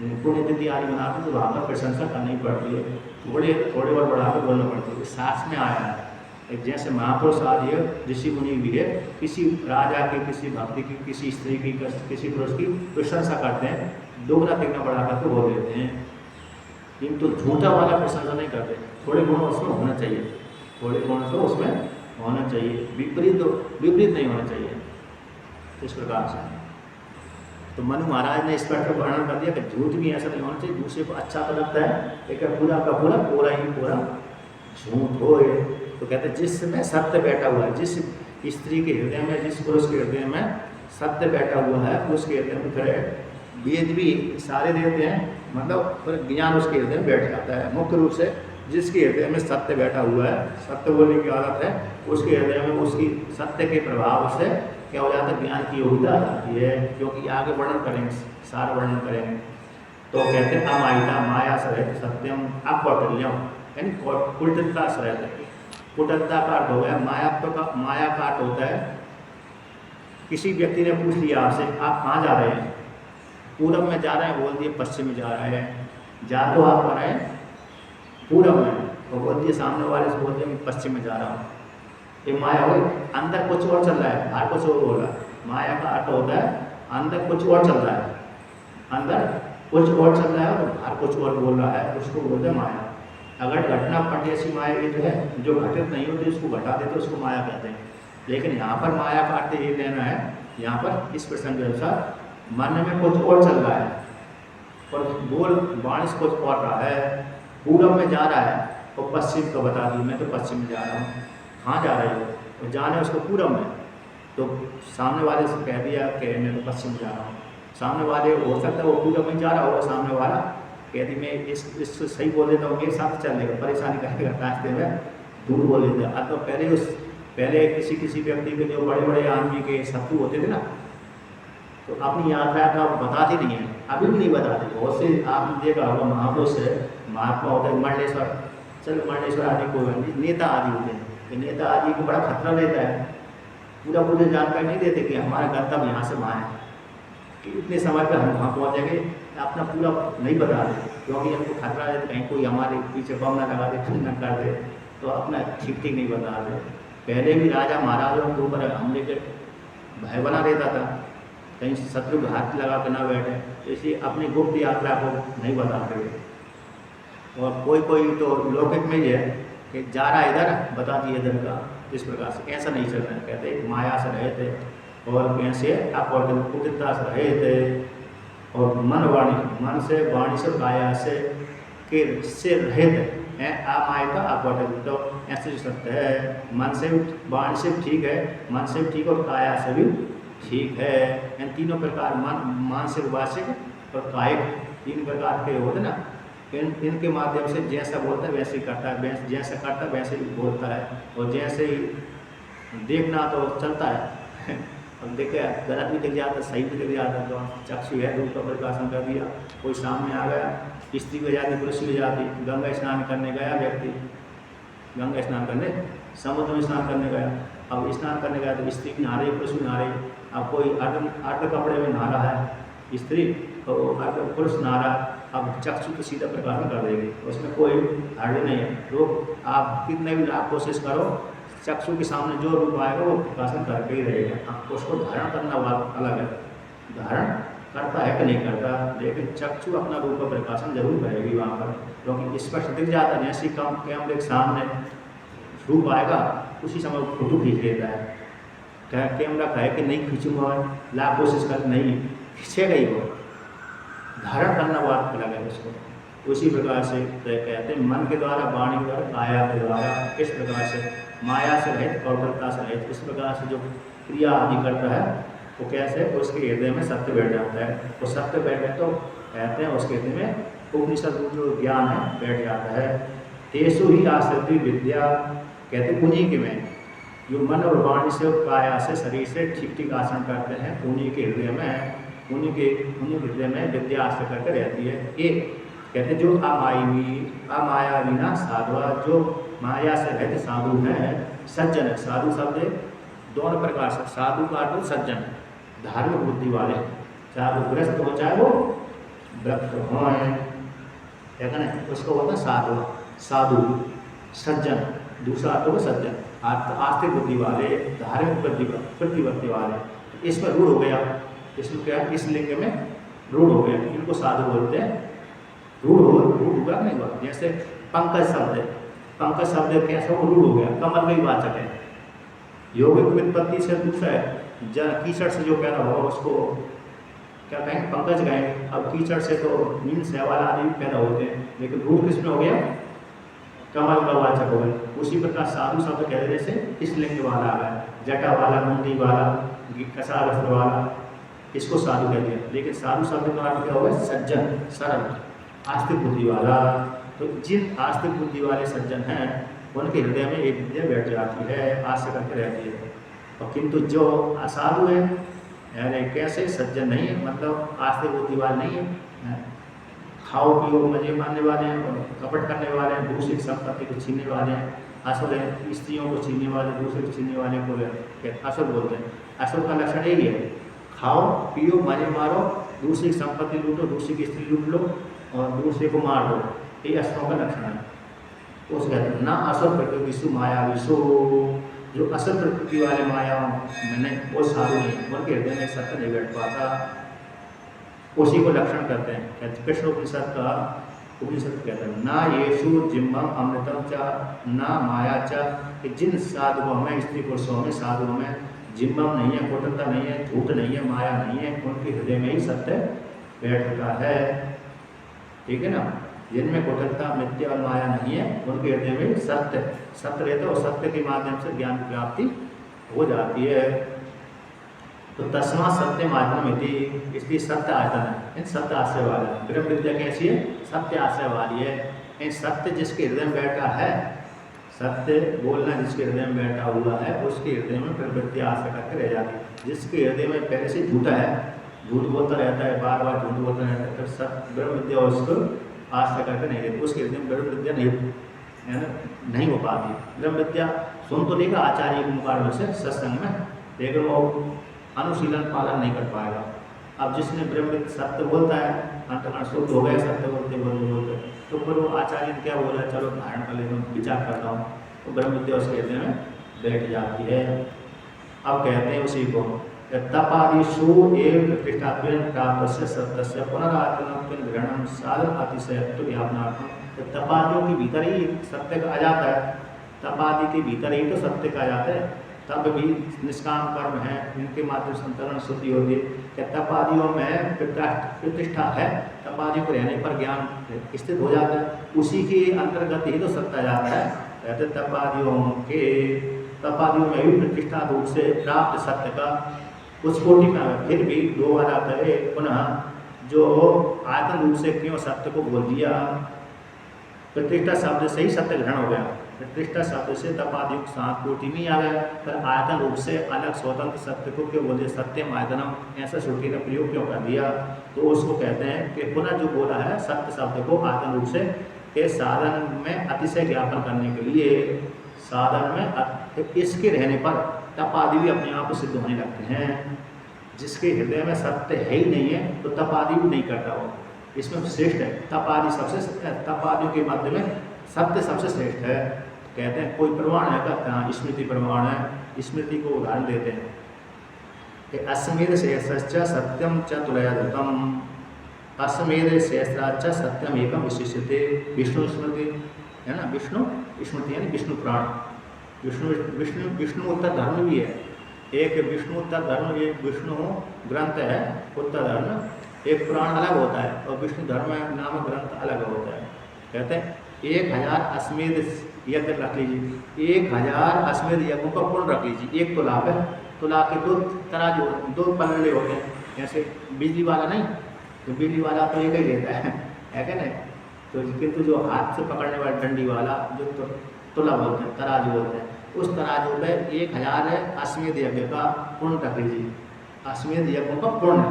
पुण्यतिथि आदि मनाते तो वहाँ पर प्रशंसा करनी पड़ती है, थोड़े और बढ़ा कर बोलना पड़ती है। साथ में आया है एक जैसे महापुरुष आदि है, ऋषि मुनि भी है, किसी राजा की, किसी भक्ति की, किसी स्त्री की, किसी पुरुष की प्रशंसा करते हैं, दोगुना तिगुना बढ़ा करके बोल देते हैं, किंतु झूठा वाला प्रशंसा नहीं करते। थोड़े गुण उसमें होना चाहिए, थोड़े गुण तो उसमें होना चाहिए, विपरीत नहीं होना चाहिए। इस प्रकार से तो मनु महाराज ने इस पर वर्णन कर दिया कि झूठ भी ऐसा नहीं होना चाहिए, दूसरे को अच्छा तो लगता है लेकिन पूरा का पूरा ही पूरा झूठ हो। तो कहते हैं जिसमें सत्य बैठा हुआ है, जिस स्त्री के हृदय में, जिस पुरुष के हृदय में सत्य बैठा हुआ है उसके हृदय में फिर वेद भी सारे देते हैं, मतलब फिर ज्ञान उसके हृदय में बैठ जाता है। मुख्य रूप से जिसके हृदय में सत्य बैठा हुआ है, सत्य बोलने की आदत है, उसके हृदय में उसकी सत्य के प्रभाव से क्या हो जाता है ज्ञान की योग्यता आ जाती है। क्योंकि आगे वर्णन करेंगे, सारा वर्णन करेंगे तो कहते हैं अमायिता माया सहित सत्यम अकौटिल्यम, यानी कुटिलता सहित। कुटिलता का अर्थ हो गया माया का अर्थ होता है किसी व्यक्ति ने पूछ लिया आपसे आप कहाँ जा रहे हैं, पूरब में जा रहे हैं, बोल दिए पश्चिम में जा रहे हैं, जा तो आप कर रहे हैं पूरब में, और बोल दिए सामने वाले से बोल दिए मैं पश्चिम में जा रहा हूँ। ये माया हो, अंदर कुछ और चल रहा है, बाहर कुछ और बोल रहा है। माया का अर्थ होता है अंदर कुछ और चल रहा है, अंदर कुछ और चल रहा है और बाहर कुछ और बोल रहा है, उसको बोलते हैं माया। अगर घटना पट जैसी माया ये जो है जो घटित नहीं होती उसको घटा देते उसको माया कहते हैं। लेकिन यहाँ पर माया का अर्थ ये लेना है, यहाँ पर इस प्रसंग के अनुसार मन में कुछ और चल रहा है और बोल वाणी से कुछ और रहा है, पूरब में जा रहा है और पश्चिम को बता दी मैं तो पश्चिम में जा रहा हूँ, कहाँ जा रहे हो, और जाना है उसको पूरब में, तो सामने वाले से कह दिया कि मैं तो पश्चिम जा रहा हूँ। सामने वाले हो सकता है वो पूरब में जा रहा होगा, सामने वाला कह दी मैं इससे सही बोल देता हूँ मेरे साथ चल लेगा, परेशानी करेगा रास्ते में, दूर बोल देता है। तो पहले किसी व्यक्ति के जो बड़े बड़े आदमी के शत्रु होते थे ना, तो अपनी यात्रा का बताते नहीं है, अभी भी नहीं बताते। बहुत से आपने देखा होगा महापुरुष है, महात्मा होते हैं, मंडलेश्वर, चलो मंडलेश्वर आदि को नेता आदि होते हैं, नेता आदि को बड़ा खतरा रहता है, पूरा जानकारी नहीं देते कि हमारा गंतव्य यहाँ से वहाँ है, कि इतने समय पर हम वहाँ पहुँचेंगे, अपना पूरा नहीं बता देते क्योंकि हमको खतरा है कहीं कोई हमारे पीछे बम ना लगा दे, कुछ ना कर दे, तो अपना ठीक नहीं बता दे। पहले भी राजा महाराजों के ऊपर हमले के भय बना देता था, कहीं शत्रु हाथ लगा कर ना बैठे, इसलिए अपनी गुप्त यात्रा को नहीं बताते। और कोई तो लौकिक में ही है कि जा रहा इधर बता दिए इधर का, इस प्रकार से कैसा नहीं चल रहे हैं, कहते माया से रहे थे और कैसे कुटिलता से रहे थे और मन से वाणी से काया से रहित है। अमायिका अपवर्तन, तो ऐसे जो सत्य है मन से वाणी से ठीक है, मन से भी ठीक और काया से भी ठीक है। इन तीनों प्रकार मानसिक वाचिक और कायिक तीन प्रकार के होते ना, इनके माध्यम से जैसा बोलता है वैसे ही करता है, जैसा करता है वैसे ही बोलता है और जैसे ही देखना तो चलता है अब देखिए गलत भी दिख जाता है, सही भी दिख जाता है। तो चक्षु है, रूप का प्रकाशन कर दिया, कोई सामने आ गया, स्त्री भी जाती पुरुष भी जाती, गंगा स्नान करने गया व्यक्ति, गंगा स्नान करने समुद्र में स्नान करने गया, अब स्नान करने गया तो स्त्री भी नहा रही पुरुष भी नहा रही। अब कोई अर्ध कपड़े में नहा रहा है स्त्री और अर्ध पुरुष नहा रहा, अब चक्षु तो सीधा प्रकाशन कर देगी, उसमें कोई हर्ज नहीं है। लोग आप कितने भी लाख कोशिश करो, चक्षु के सामने जो रूप आएगा वो प्रकाशन करके ही रहेगा। अब उसको धारण करना बात अलग है, धारण करता है कि नहीं करता, लेकिन चक्षु अपना रूप का प्रकाशन जरूर करेगी वहाँ पर, क्योंकि स्पष्ट दिख जाता है। जैसे कैमरे के सामने रूप आएगा उसी समय फोटो खींच लेता है, कैमरा कहे कि नहीं खींचूंगा, लाख कोशिश कर नहीं खींचेगा ही, वो धारण करना बात अलग है उसको। उसी प्रकार से कहते हैं मन के द्वारा, वाणी के द्वारा, काया के द्वारा, इस प्रकार से माया से रहित, कौशलता से रहित, इस प्रकार से जो क्रिया आदि करता है वो कैसे उसके हृदय में सत्य बैठ जाता है। वो सत्य बैठे तो कहते हैं उसके हृदय में उपनिषद जो ज्ञान है बैठ जाता है। तेसु ही आसक्ति विद्या, कहते उन्हीं के में जो मन और वाणी से काया से शरीर से ठीक ठीक आसन करते हैं, उन्हीं के हृदय में, उन्हीं हृदय में विद्या आश्रय करके रहती है। एक कहते जो अमायावी ना साधुआ, जो माया से रहते साधु हैं, सज्जन है। साधु शब्द दोनों प्रकार से, साधु का अर्थ सज्जन, धार्मिक बुद्धि वाले, चाहे वो गृहस्थ हो चाहे वो भक्त हो, है ना, उसको बोलता है साधु, साधु सज्जन, दूसरा अर्थ होगा सज्जन, आस्तिक बुद्धि वाले, धार्मिक प्रतिपत्ति वाले। इसमें रूढ़ हो गया, इसमें क्या है, इस लिंग में रूढ़ हो गया, इनको साधु बोलते हैं। रूढ़ हुआ नहीं हुआ, जैसे पंकज शब्द है, पंकज शब्द कैसा वो रूढ़ हो गया, कमल में ही वाचक है। यौगिक व्युत्पत्ति से दूसरा है, कीचड़ से जो पैदा हुआ उसको क्या कहेंगे, पंकज कहेंगे। अब कीचड़ से तो नील शैवाल आदि भी पैदा होते हैं, लेकिन रूढ़ किसमें हो गया, कमल का वाचक हो गया। उसी प्रकार साधु शब्द कह रहे से इस लिंग वाला आ गया, जटा वाला, मुंडी वाला, कसा वस्त्र वाला, इसको साधु कह दिया। लेकिन साधु शब्द का अर्थ क्या होगा, सज्जन, सरल, आस्तिक बुद्धि वाला। तो जिन आस्तिक बुद्धि वाले सज्जन हैं उनके हृदय में एक विद्या बैठ जाती है, आश्रय करके रहती है। और किंतु जो असाधु है, यानी कैसे सज्जन नहीं है, मतलब आस्तिक बुद्धि वाले नहीं है, खाओ पियो मजे मारने वाले हैं और कपट करने वाले हैं, दूसरी संपत्ति को छीनने वाले हैं, असुर है, स्त्रियों को छीनने वाले, दूसरे को छीनने वाले को असुर बोलते हैं। असुर का लक्षण यही है, खाओ पियो मजे मारो, दूसरी संपत्ति लूटो, दूसरी की स्त्री लूट लो और दूसरे को मार दो, ये असुरों का लक्षण है। उस कहते हैं ना असुर प्रकृति सु माया विशु, जो असुर प्रकृति वाले मायाओं में वो साधु नहीं, उनके हृदय में सत्य नहीं बैठ पाता, उसी को लक्षण करते हैं। कहते कृष्ण उपनिषद का उपनिषद कहते हैं ना येषु जिम्मम अमृतम च ना माया च, कि जिन साधुओं में, स्त्री पुरुषों में, साधुओं में जिम्मम नहीं है, कुटिलता नहीं है, झूठ नहीं है, माया नहीं है, उनके हृदय में ही सत्य बैठता है। ठीक है ना, जिनमें कुटिलता, मिथ्या और माया नहीं है, उनके हृदय में सत्य रहता है और सत्य के माध्यम से ज्ञान की प्राप्ति हो जाती है। तो तस्मा सत्य माध्यम थी, इसलिए सत्य आयतन है, इन सत्य आश्रय वाला है। ब्रह्म विद्या कैसी है, सत्य आश्रय वाली है। इन सत्य जिसके हृदय में बैठा है, सत्य बोलना जिसके हृदय में बैठा हुआ है, उसके हृदय में प्रवृत्ति आश्रय करके रह जाती है। जिसके हृदय में पहले से झूठा है, झूठ बोलता रहता है, बार बार झूठ बोलता रहता है, फिर सत्य ब्रह्म विद्या उसको आश्रय करके नहीं रहती, उसके हृदय में ब्रह्म विद्या नहीं हो पाती। ब्रह्म विद्या सुन तो लेगा आचार्य के मुकाबले से सत्संग में, लेकिन वो अनुशीलन पालन नहीं कर पाएगा। अब जिसने ब्रह्म सत्य बोलता है, अंतकरण शुद्ध हो गया सत्य बोलते, तो फिर वो आचार्य ने क्या बोला, चलो धारण कर लेता हूँ, विचार करता हूँ, तो ब्रह्म विद्या उसके हृदय में बैठ जाती है। अब कहते हैं उसी को तपादिषु एव प्रतिष्ठात्वेन प्राप्तस्य सत्यस्य पुनरात्मन ग्रहणम साधन अतिशयत्व व्यापनार्थम। तपादियों के भीतर ही सत्य का आ जाता है, तप आदि के भीतर ही तो सत्य का जाता है। तब भी निष्काम कर्म है, इनके माध्यम से अंतःकरण शुद्धि होती है। क्या तप आदियों में प्रतिष्ठा है? तप आदि को रहने पर ज्ञान स्थित हो जाता है, उसी के अंतर्गत ही तो सत्य जाता है। कहते तप आदियों में भी प्रतिष्ठा रूप से प्राप्त सत्य का उस कोटि में फिर भी दो बार आता है। पुनः जो आयतन रूप से क्यों सत्य को बोल दिया, प्रतिष्ठा शब्द से ही सत्य ग्रहण हो गया। प्रतिष्ठा शब्द से तप आदि सात कोटि में आ गया, पर आयतन रूप से अलग स्वतंत्र सत्य को क्यों बोले? सत्यम आयतनम ऐसा श्रुति का प्रयोग क्यों कर दिया? तो उसको कहते हैं कि पुनः जो बोला है सत्य शब्द को आयतन रूप से के साधन में अतिशय ज्ञापन करने के लिए, साधन में इसके रहने पर तप आदि भी अपने आप सिद्ध होने लगते हैं। जिसके हृदय में सत्य है ही नहीं है तो तप आदि भी नहीं करता वो, इसमें श्रेष्ठ है। तप आदि के मध्य में सत्य सबसे श्रेष्ठ है। कहते हैं कोई प्रमाण है, कहते हैं स्मृति प्रमाण है। स्मृति को उदाहरण देते हैं कि अश्वमेध सहस्रश्च सत्यम च तुलयाधृतम, अश्वमेध सहस्राच्च सत्यम एकम विशिष्यते। विष्णु स्मृति है ना, विष्णु स्मृति यानी विष्णु पुराण। विष्णु उत्तर धर्म भी है, एक विष्णु उत्तर धर्म, एक विष्णु ग्रंथ है उत्तर धर्म, एक पुराण अलग होता है और विष्णु धर्म नामक ग्रंथ अलग होता है। कहते हैं 1000 अश्वमेध यज्ञ रख लीजिए, 1000 अश्वमेध यज्ञों का पुण्य रख लीजिए। एक तुला है, तुला के दो तराजू, दो पलड़े होते हैं, जैसे बिजली वाला नहीं, तो बिजली वाला तो एक ही लेता है क्या नहीं, तो किंतु जो हाथ से पकड़ने वाला डंडी वाला जो तुला बोलते हैं, तराजू बोलते हैं, उस तराजू में 1000 अश्वमेध यज्ञ का पुण्य रख लीजिए। अश्वमेध यज्ञों का पुण्य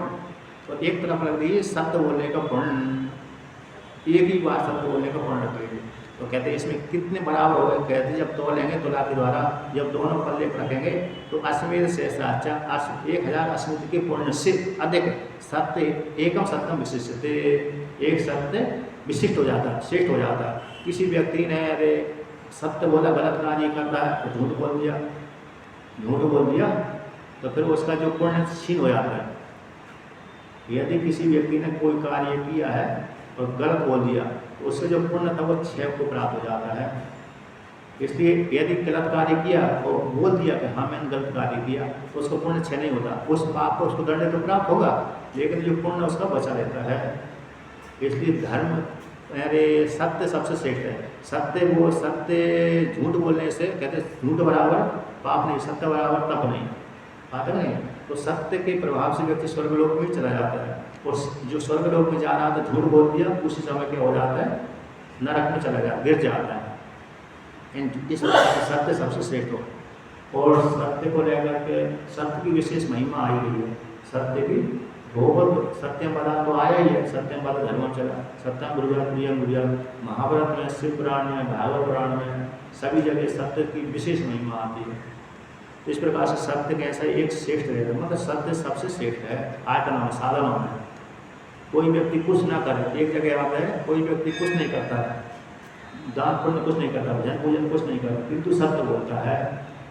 तो एक तरफ रख दीजिए, सत्य बोलने का पुण्य, एक ही बार सत्य बोलने का पुण्य रख लीजिए। तो कहते हैं इसमें कितने बराबर हो गए? कहते जब तोलेंगे तुला के द्वारा, जब दोनों पल्ले पर रखेंगे तो अश्वमेध सहस्राच्च 1000 अश्वमेध के पुण्य से अधिक सत्य एकम सत्यम विशिष्यते, एक सत्य विशिष्ट हो जाता है, श्रेष्ठ हो जाता है। किसी व्यक्ति ने अरे सत्य बोला, गलत कार्य करता है तो झूठ बोल दिया तो फिर उसका जो पुण्य छीन हो जाता है। यदि किसी व्यक्ति ने कोई कार्य किया है और गलत बोल दिया तो उससे जो पुण्य था वो 6 को प्राप्त हो जाता है। इसलिए यदि गलत कार्य किया और बोल दिया कि हाँ मैंने गलत कार्य किया तो उसको पुण्य 6 नहीं होता, उस पाप को उसको दंड तो प्राप्त होगा लेकिन जो पुण्य उसका बचा रहता है। इसलिए धर्म अरे सत्य सबसे श्रेष्ठ है। सत्य झूठ बोलने से कहते झूठ बराबर पाप नहीं, सत्य बराबर तप नहीं, आता नहीं। तो सत्य के प्रभाव से व्यक्ति स्वर्गलोक में चला जाता है, और जो स्वर्गलोक में जा रहा था झूठ बोल दिया उसी समय क्या हो जाता है? नरक में चला जाता, गिर जाता है। इस प्रकार से सत्य सबसे श्रेष्ठ हो, और सत्य को लेकर के सत्य की विशेष महिमा आई गई है। सत्य की बहुत सत्यम पदा तो आया ही है, सत्यम पद धर्म चला, सत्यम गुरुजा महाभारत में, शिव पुराण में, भागवत पुराण में, सभी जगह सत्य की विशेष महिमा आती है। इस प्रकार से सत्य कैसा एक श्रेष्ठ रहता है, मतलब सत्य सबसे श्रेष्ठ है आयतनों में, साधनों में। कोई व्यक्ति कुछ ना करे, एक जगह आता है कोई व्यक्ति कुछ नहीं करता है, दान पुण्य कुछ नहीं करता, भजन पूजन कुछ नहीं करता, किंतु सत्य बोलता है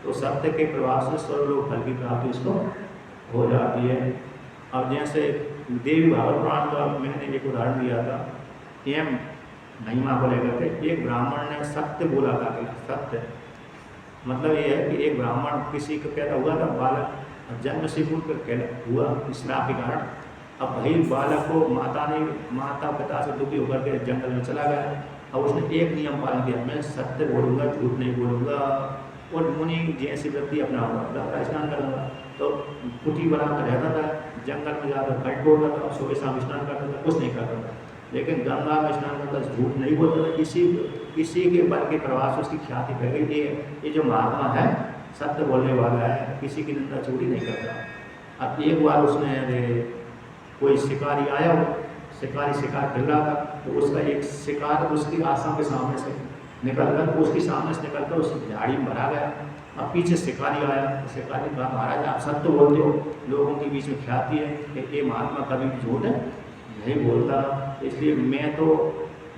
तो सत्य के प्रभाव से स्वर्गलोक फल की प्राप्ति उसको हो जाती है। अब जैसे देवी भागवत पुराण का मैंने एक उदाहरण दिया था, एम महिमा को लेकर के, एक ब्राह्मण ने सत्य बोला था कि सत्य मतलब ये है कि एक ब्राह्मण किसी को पैदा हुआ था बालक, जन्म से हुआ श्राप के कारण। अब भाई बालक को माता पिता से दुखी होकर के जंगल में चला गया। अब उसने एक नियम पालन किया, मैं सत्य बोलूँगा, झूठ नहीं बोलूँगा, और मुनि जैसे व्यक्ति अपना गंगा स्नान करूँगा। तो कुटी बना कर रहता था, जंगल में जाकर खट बोलता था, सुबह शाम स्नान करता था, कुछ नहीं करता था, लेकिन गंगा में स्नान करता, झूठ नहीं बोलता था। किसी के बल के प्रवास से उसकी ख्याति फैल गई, ये जो महात्मा है सत्य बोलने वाला है, किसी की निंदा चोरी नहीं करता। अब एक बार उसने कोई शिकारी आया, शिकार खेल रहा था, तो उसका एक शिकार उसकी आश्रम के सामने से निकलकर उस झाड़ी में भरा गया। अब पीछे शिकारी आया, शिकारी ने कहा महाराज आप सत्य बोलते हो, लोगों के बीच में ख्याति है कि ये महात्मा कभी भी झूठ नहीं बोलता, इसलिए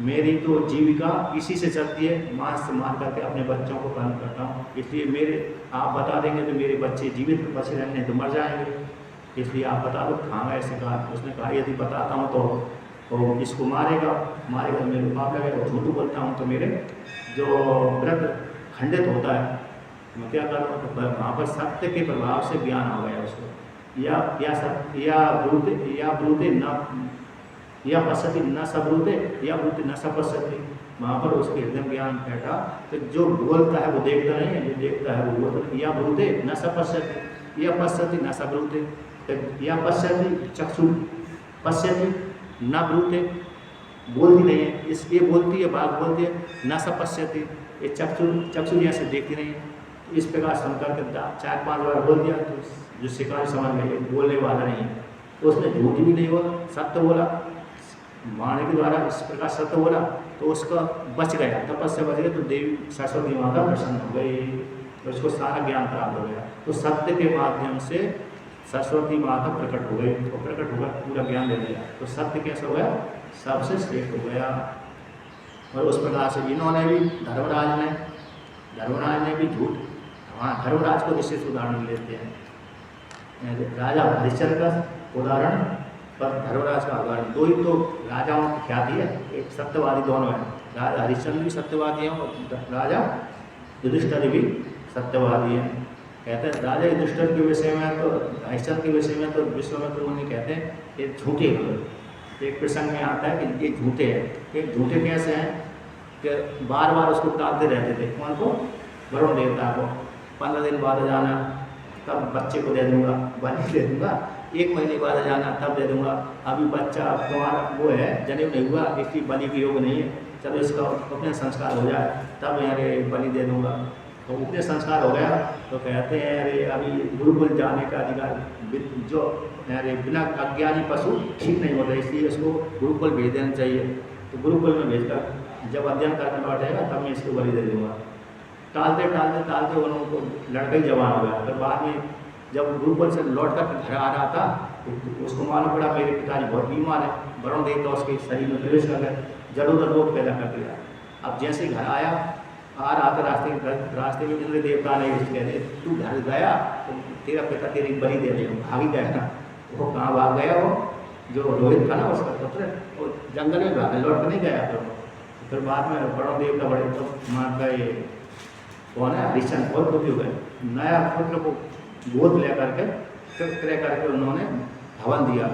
मेरी तो जीविका इसी से चलती है, मांस से मार करके अपने बच्चों को पालन करता हूँ, इसलिए आप बता देंगे तो मेरे बच्चे जीवित बचे रहने तो मर जाएंगे, इसलिए आप बता दो कहाँ ऐसे कहा। उसने कहा यदि बताता हूँ तो इसको मारेगा तो मेरे पाप लगेगा, झूठ बोलता हूँ तो मेरे जो व्रत खंडित होता है, मैं क्या करूँ? तो वहाँ पर सत्य के प्रभाव से ज्ञान आ गया उसको, या ब्रूते न या पश्यति न सबरूते या ब्रूते न सपश्यति, वहाँ पर उसके हृदय में ज्ञान बैठा। तो जो बोलता है वो देखता नहीं है, जो देखता है वो बोलता। या ब्रूते न सपश्यति या पश्यति न सबरूते, या पश्यति चक्षु पश्यति न ब्रूते, बोलती नहीं है, इस ये बोलती है, बात बोलती है, न सपश्यति, ये चक्षु जैसे देखती नहीं है। इस प्रकार शंकर के 4-5 बार बोल दिया तो जो शिकारी समझ गए बोलने वाला नहीं है, तो उसने झूठ भी नहीं बोला, सत्य बोला, वाणी के द्वारा इस प्रकार सत्य बोला, तो उसका बच गया, तपस्या बच गया। तो देवी सरस्वती माता प्रसन्न हो गई, तो उसको सारा ज्ञान प्राप्त हो गया। तो सत्य के माध्यम से सरस्वती माता प्रकट हो गई, और प्रकट होकर पूरा ज्ञान दे दिया। तो सत्य कैसे हो गया? सबसे श्रेष्ठ हो गया। और उस प्रकार से इन्होंने भी, धर्मराज ने भी झूठ, हाँ, धर्मराज को विशेष उदाहरण लेते हैं। राजा हरिश्चंद्र का उदाहरण पर धर्मराज का उदाहरण, दो ही तो राजाओं की ख्याति है, एक सत्यवादी दोनों है। राजा हरिश्चंद्र भी सत्यवादी हैं और राजा युधिष्ठिर भी सत्यवादी हैं। कहते हैं राजा युधिष्ठिर के विषय में, तो हरिश्चंद्र के विषय में तो विश्वामित्र मुनि कहते हैं ये झूठे हैं। एक प्रसंग में आता है कि ये झूठे हैं। ये झूठे कैसे हैं कि बार बार उसको टालते रहते थे। कौन को? वरुण देवता को। 15 दिन बाद जाना, तब बच्चे को दे दूंगा, बलि दे दूंगा। 1 महीने बाद जाना, तब दे दूंगा। अभी बच्चा तुम्हारा वो है, जनेऊ नहीं हुआ, इसकी बलि की योग नहीं है, चलो इसका उपनयन संस्कार हो जाए, तब अरे बलि दे दूंगा। तो उपनयन संस्कार हो गया तो कहते हैं अरे अभी गुरुकुल जाने का अधिकार, जो अरे बिना अज्ञानी पशु ठीक नहीं होता, इसलिए उसको गुरुकुल भेज देना चाहिए। तो गुरुकुल में भेजकर जब अध्ययन करने लौटेगा तब मैं इसको बलि दे दूँगा। टालते उनको लड़का ही जवान हो गया। फिर बाद में जब गुरुकुल से लौट कर घर आ रहा था तो उसको मालूम पड़ा मेरे पिताजी बहुत बीमार है, वरुण देवता उसके शरीर में प्रवेश कर गए, जड़ रोग पैदा कर दिया। अब जैसे घर आ रहा था, रास्ते में इंद्र देवता ने कहते तू घर गया तो तेरा पिता तेरी बलि दे देगा, भाग ही गया ना। वो कहाँ भाग गया? वो जो रोहित था ना उसका पुत्र, वो जंगल में भाग, लौट नहीं गया। फिर बाद में वरुण देवता बड़े तो मान गए, कौन है? हरिश्चंद्र, बहुत दुखी हो गए। नया पुत्र को गोद ले करके क्रय करके उन्होंने हवन दिया,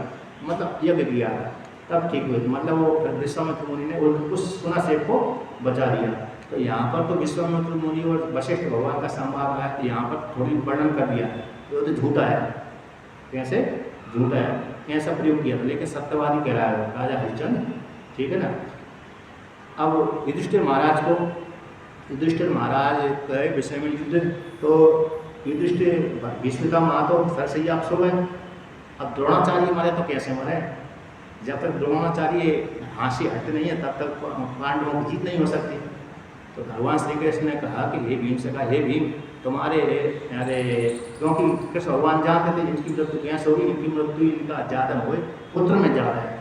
मतलब यज्ञ किया, तब ठीक हुई। मतलब वो विश्वामित्र मुनि ने उस सुना सेठ को बचा दिया। तो यहाँ पर तो विश्वामित्र मुनि और वशिष्ठ भगवान का संवाद है, यहाँ पर थोड़ी वर्णन कर दिया। तो झूठा है, कैसे झूठा है, ऐसा प्रयोग किया था, लेकिन सत्यवादी कह रहा है राजा हरिश्चंद्र, ठीक है ना। अब युधिष्ठिर महाराज के विषय में युद्ध, तो युधिष्ठिर भीष्म का माँ तो सरसैया आप सो गए। अब द्रोणाचार्य मरे तो कैसे मरे? जब तक द्रोणाचार्य हाँसी हट नहीं है तब तक पांडवों की जीत नहीं हो सकती। तो भगवान श्री कृष्ण ने कहा कि हे भीम से कहा, हे भीम तुम्हारे अरे, क्योंकि कृष्ण भगवान जानते थे इनकी मृत्यु कैसे होगी, इनकी मृत्यु इनका ज़्यादा हुए पुत्र में ज़्यादा है।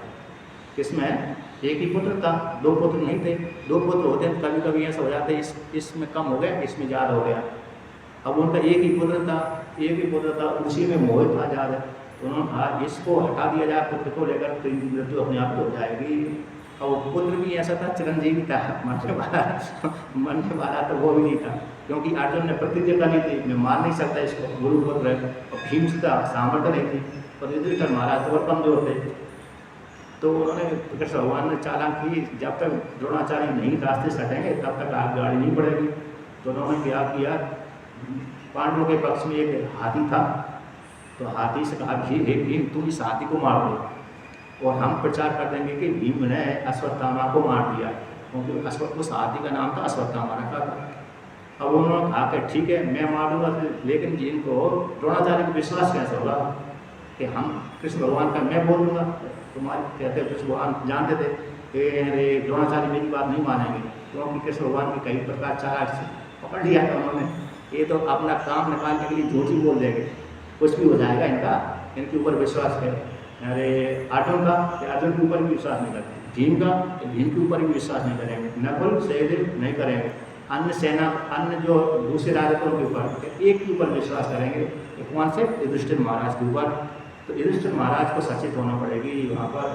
किसमें? एक ही पुत्र था, 2 पुत्र नहीं थे। 2 पुत्र होते हैं कभी कभी ऐसा हो जाता है, इसमें कम हो गया, इसमें ज़्यादा हो गया। अब उनका एक ही पुत्र था, उसी में मोहित था ज़्यादा। तो उन्होंने कहा इसको हटा दिया जाए पुत्र को लेकर, तो इनकी मृत्यु अपने आप हो जाएगी। और पुत्र भी ऐसा था, चिरंजीवी था, मरने वाला तो वो भी नहीं था, क्योंकि अर्जुन ने प्रतिज्ञा कर ली थी मैं मार नहीं सकता इसको, गुरुपुत्र है। और भीम से सामर्थ्य नहीं थी, और युधिष्ठिर महाराज तो कमजोर थे। तो उन्होंने कृष्ण भगवान ने चालाक की, जब तक द्रोणाचार्य नहीं रास्ते से हटेंगे तब तक आग गाड़ी नहीं पड़ेगी। तो उन्होंने क्या किया, पांडवों के पक्ष में एक हाथी था, तो हाथी से कहा हे भीम तुम इस हाथी को मार दो, और हम प्रचार कर देंगे कि भीम ने अश्वत्थामा को मार दिया, क्योंकि उस हाथी का नाम था अश्वत्थामा रखा था। अब उन्होंने कहा कि ठीक है मैं मार दूंगा, लेकिन जिनको द्रोणाचार्य को विश्वास कैसे होगा कि हम कृष्ण भगवान का मैं बोल दूंगा। तुम्हारे कहते कृष्ण भगवान जानते थे कि अरे द्रोणाचार्य मेरी बात नहीं मानेंगे, क्योंकि कृष्ण भगवान के कई प्रकार चालाक से पकड़ लिया था उन्होंने। ये तो अपना काम निकालने के लिए झूठ ही बोल देंगे, कुछ भी हो जाएगा इनका, इनके ऊपर विश्वास है। अरे अर्जुन का, अर्जुन के ऊपर भी विश्वास नहीं करते, भीम का, भीम के ऊपर भी विश्वास नहीं करेंगे, नकुल सहदेव नहीं करेंगे, अन्य जो दूसरे राजा के ऊपर एक के ऊपर विश्वास करेंगे, कौन से? युधिष्ठिर महाराज के ऊपर। तो युधिष्ठिर महाराज को सचेत होना पड़ेगी वहाँ पर।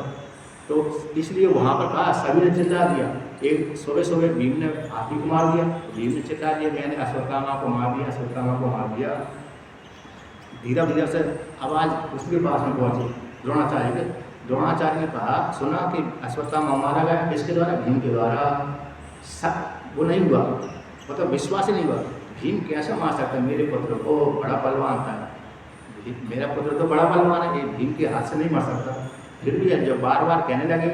तो इसलिए वहाँ पर कहा, सभी ने चिल्ला दिया एक सुबह सुबह भीम ने हाथी को मार दिया, भीम ने चिल्ला दिया मैंने अश्वत्थामा को मार दिया, अश्वत्थामा को मार दिया। धीरे धीरे से आवाज़ उसके पास में पहुंची द्रोणाचार्य के। द्रोणाचार्य ने कहा सुना कि अश्वत्थामा मारा गया, किसके द्वारा? भीम के द्वारा। वो नहीं हुआ, मतलब विश्वास ही नहीं हुआ। भीम कैसे मार सकता है मेरे पुत्र को? बड़ा बलवान था, मेरा पुत्र तो बड़ा बलवान है, ये भीम के हाथ से नहीं मर सकता। फिर भी जब बार बार कहने लगे,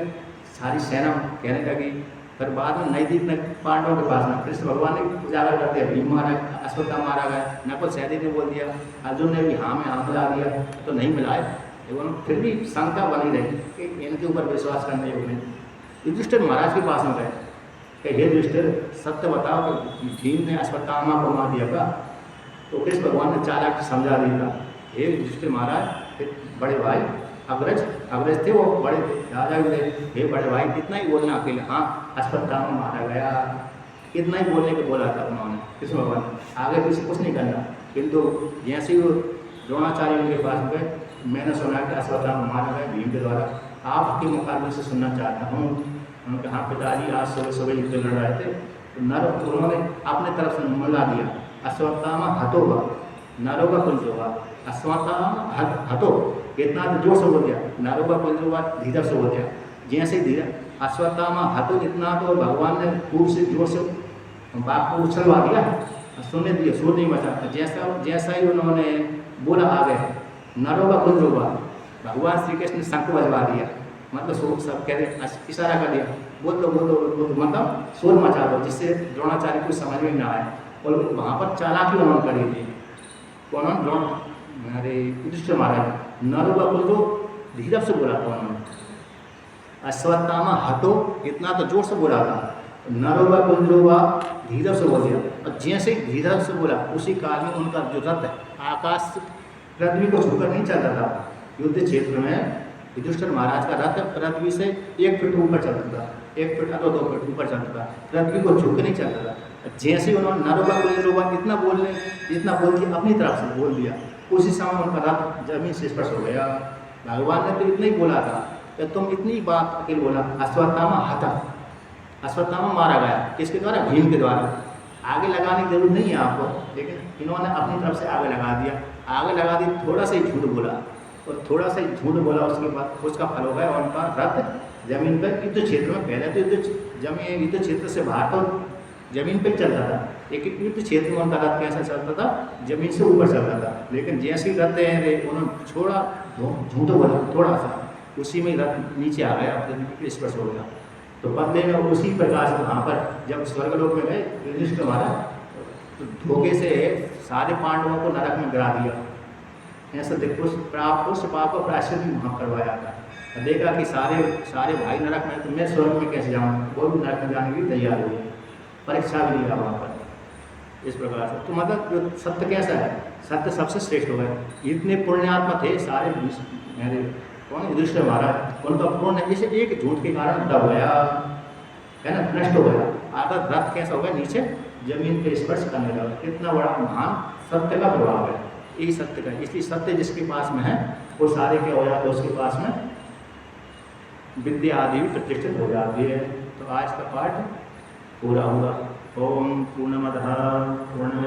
सारी सेना कहने लगी, फिर बाद में नजदीक में पांडवों के पास में कृष्ण भगवान ने उजागर करते हैं भीम मारा, अश्वत्थामा मारा गया। नकुल सहदेव ने बोल दिया, अर्जुन ने भी हाँ में हाँ मिला दिया, तो नहीं मिलाए। एवं फिर भी शंका बनी रही कि इनके ऊपर विश्वास करने योग्य नहीं। युधिष्ठिर महाराज के पास में गए कि हे युधिष्ठिर, सत्य बताओ कि भीम ने अश्वत्थामा को मार दिया का? तो कृष्ण भगवान ने चालाक समझा दिया, हे युधिष्ठिर महाराज, बड़े भाई अग्रज थे, वो बड़े राजा भी थे, हे बड़े भाई इतना ही बोलना अकेले, हाँ अश्वत्थामा मारा गया, इतना ही बोलने को बोला था उन्होंने कृष्ण भगवान, आगे पीछे कुछ नहीं करना। किंतु जैसे ही वो द्रोणाचार्य उनके पास गए, मैंने सुना कि अश्वत्थामा मारा गया भीम के द्वारा, आपके मुकाबले से सुनना चाहता हूँ। उन्होंने कहा पिताजी आज सुबह सुबह युद्ध लड़ रहे थे, तो नर उन्होंने अपने तरफ से मिला दिया, अश्वत्थामा हतो हुआ, नरों का कुंज हुआ, अश्वत्थामा हतो, इतना तो जोर से बोल दिया, नरों का कुंज हुआ धीरे से बोल दिया। जैसे ही धीरे अश्वत्थामा हतो, इतना तो भगवान ने खूब से जोर से बाप को उछलवा दिया, सुनने दिया, सुर नहीं बचा। जैसा ही उन्होंने बोला आगे, नरों का कुंज हुआ, भगवान श्री कृष्ण ने शंख बजवा दिया, मतलब सब कह रहे इशारा कर दिया, बोल दो मतलब शोर मचा दो, जिससे द्रोणाचार्य को समझ में ना आए। और वहाँ पर चालाकी उन्होंने करी थी, कौन? अरे युधिष्ठिर महाराज, नरों का कुंज धीरे से बोला था उन्होंने, अश्वत्थामा हटो, इतना तो जोर से बोला था, नरों का कुंज हुआ धीरे से बोल दिया। और जैसे ही धीरे से बोला, उसी काल में उनका जो रथ है आकाश पृथ्वी को छूकर नहीं चलता था। युद्ध क्षेत्र में युधिष्ठिर महाराज का रथ पृथ्वी से 1 फीट ऊपर चलता था, 1 फीट अथवा 2 फीट ऊपर चलता था, पृथ्वी को छू के नहीं चलता था। जैसे ही उन्होंने नरों का कुंज हुआ इतना बोल दिया, अपनी तरफ से बोल दिया, उसी समय उनका रथ जमीन से स्पर्श हो गया। भगवान ने तो इतना ही बोला था कि तुम इतनी बात अकेले बोला, अश्वत्थामा हता, अश्वत्थामा मारा गया, किसके द्वारा? भीम के द्वारा। आगे लगाने की जरूरत नहीं है आपको, लेकिन इन्होंने अपनी तरफ से आगे लगा दिया, थोड़ा सा ही झूठ बोला, और थोड़ा सा ही झूठ बोला, उसके बाद उसका फल हो गया और उनका रथ जमीन पर युद्ध क्षेत्र में, पहले तो युद्ध क्षेत्र से बाहर तो जमीन पर चलता था, लेकिन युद्ध क्षेत्र में उनका रथ कैसा चलता था? जमीन से ऊपर चलता था। लेकिन जैसे ही रथ उन्होंने छोड़ा, झूठ बोला थोड़ा सा, उसी में रथ नीचे आ गया, पृथ्वी स्पर्श हो गया। तो बदले में उसी प्रकार से वहाँ पर जब स्वर्गलोक में गए युधिष्ठिर महाराज, तो धोखे से सारे पांडवों को नरक में गिरा दिया। ऐसा देखो उस पाप को प्रायश्चित भी वहाँ करवाया था। देखा कि सारे भाई नरक में, तो मैं स्वर्ग में कैसे जाऊँ? वो भी नरक में जाने के लिए तैयार हुए, परीक्षा भी लिया वहाँ पर। इस प्रकार से तो मतलब जो सत्य कैसा है? सत्य सबसे श्रेष्ठ हो गए। इतने पुण्यात्मा थे सारे मेरे कौन? युधिष्ठिर महाराज, उनका पुण्य जैसे एक झूठ के कारण दब गया है ना, नष्ट हो गया। आधा रथ कैसा हो गया? नीचे जमीन पे स्पर्श करने लगा। कितना बड़ा महान सत्य का प्रभाव है, यही सत्य का। इसलिए सत्य जिसके पास में है वो सारे क्या हो जाते हैं? उसके पास में विद्या आदि भी प्रतिष्ठित हो जाती है। तो आज का पाठ पूरा हुआ। ओम पूर्णमदः पूर्णमिदं